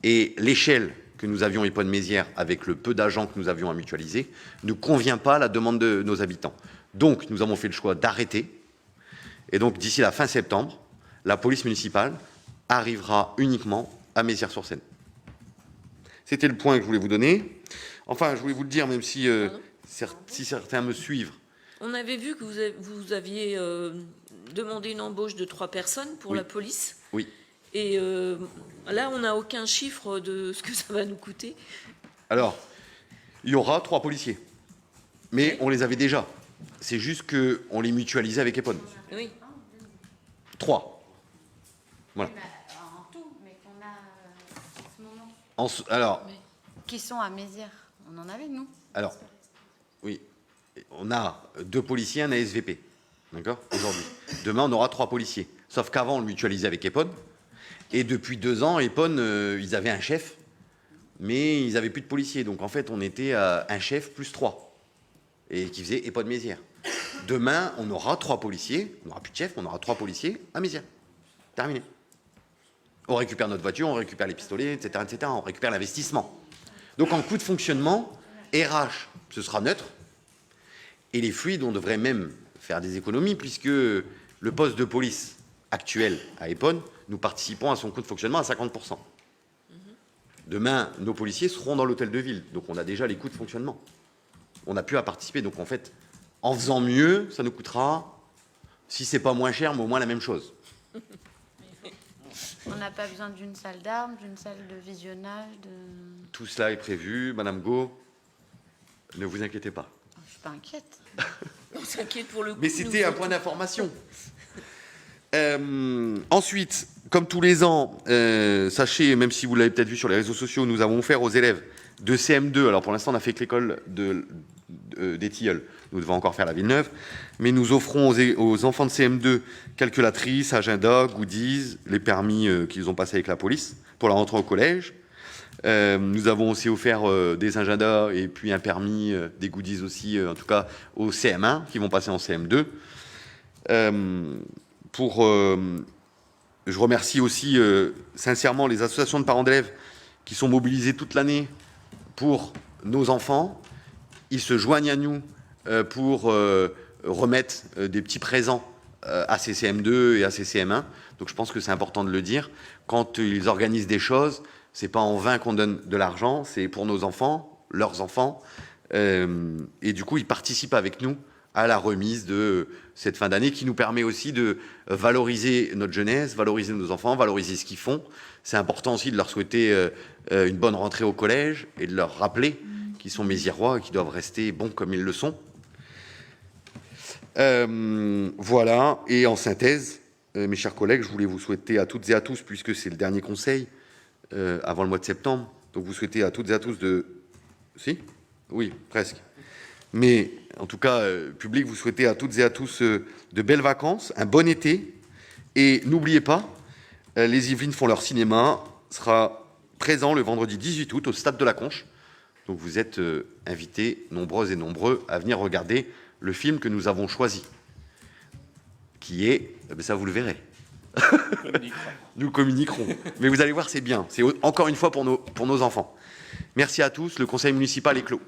Et l'échelle que nous avions Épône-Mézières, avec le peu d'agents que nous avions à mutualiser, ne convient pas à la demande de nos habitants. Donc, nous avons fait le choix d'arrêter. Et donc, d'ici la fin septembre, la police municipale arrivera uniquement à Mézières-sur-Seine. C'était le point que je voulais vous donner. Enfin, je voulais vous le dire, même si certains me suivent. On avait vu que vous aviez demandé une embauche de 3 personnes pour la police. Oui. Et là, on n'a aucun chiffre de ce que ça va nous coûter. Alors, il y aura 3 policiers. Mais on les avait déjà. C'est juste qu'on les mutualisait avec Épône. Oui. 3. Voilà. En tout, mais qu'on a en ce moment. Alors, Qui sont à Mézières. On en avait, nous. alors, oui, on a 2 policiers, un ASVP. D'accord ? Aujourd'hui. Demain, on aura 3 policiers. Sauf qu'avant, on le mutualisait avec Épône. Et depuis 2 ans, Épône, ils avaient un chef, mais ils n'avaient plus de policiers. Donc, en fait, on était à un chef plus 3. Et qui faisait Épône-Mézières. Demain, on aura 3 policiers. On n'aura plus de chef, on aura 3 policiers à Mézières. Terminé. On récupère notre voiture, on récupère les pistolets, etc., etc. On récupère l'investissement. Donc, en coût de fonctionnement, RH, ce sera neutre. Et les fluides, on devrait même faire des économies, puisque le poste de police actuel à Épône, nous participons à son coût de fonctionnement à 50%. Demain, nos policiers seront dans l'hôtel de ville. Donc, on a déjà les coûts de fonctionnement. On n'a plus à participer. Donc, en fait, en faisant mieux, ça nous coûtera, si c'est pas moins cher, mais au moins la même chose. On n'a pas besoin d'une salle d'armes, d'une salle de visionnage, de... Tout cela est prévu. Madame Go, ne vous inquiétez pas. Je suis pas inquiète. On s'inquiète pour le coup. Mais c'était un point d'information. Ensuite, comme tous les ans, sachez, même si vous l'avez peut-être vu sur les réseaux sociaux, nous avons offert aux élèves de CM2, alors pour l'instant on a fait que l'école des Tilleuls, nous devons encore faire la Villeneuve, mais nous offrons aux enfants de CM2 calculatrices, agenda, goodies, les permis qu'ils ont passés avec la police pour la rentrée au collège. Nous avons aussi offert des agendas et puis un permis, des goodies aussi, en tout cas aux CM1 qui vont passer en CM2. Je remercie aussi sincèrement les associations de parents d'élèves qui sont mobilisées toute l'année pour nos enfants. Ils se joignent à nous pour remettre des petits présents à ces CM2 et à ces CM1. Donc je pense que c'est important de le dire. Quand ils organisent des choses, c'est pas en vain qu'on donne de l'argent, c'est pour nos enfants, leurs enfants. Et du coup, ils participent avec nous à la remise de cette fin d'année qui nous permet aussi de valoriser notre jeunesse, valoriser nos enfants, valoriser ce qu'ils font. C'est important aussi de leur souhaiter une bonne rentrée au collège et de leur rappeler qu'ils sont méziérois et qu'ils doivent rester bons comme ils le sont. Voilà, et en synthèse, mes chers collègues, je voulais vous souhaiter à toutes et à tous, puisque c'est le dernier conseil avant le mois de septembre, donc vous souhaitez à toutes et à tous de... Si ? Oui, presque. Mais en tout cas, public, vous souhaitez à toutes et à tous de belles vacances, un bon été. Et n'oubliez pas, les Yvelines font leur cinéma, sera présent le vendredi 18 août au Stade de la Conche. Donc vous êtes invités, nombreuses et nombreux, à venir regarder le film que nous avons choisi, qui est, ça vous le verrez, Nous communiquerons. Mais vous allez voir, c'est bien. C'est encore une fois pour nos enfants. Merci à tous. Le conseil municipal est clos.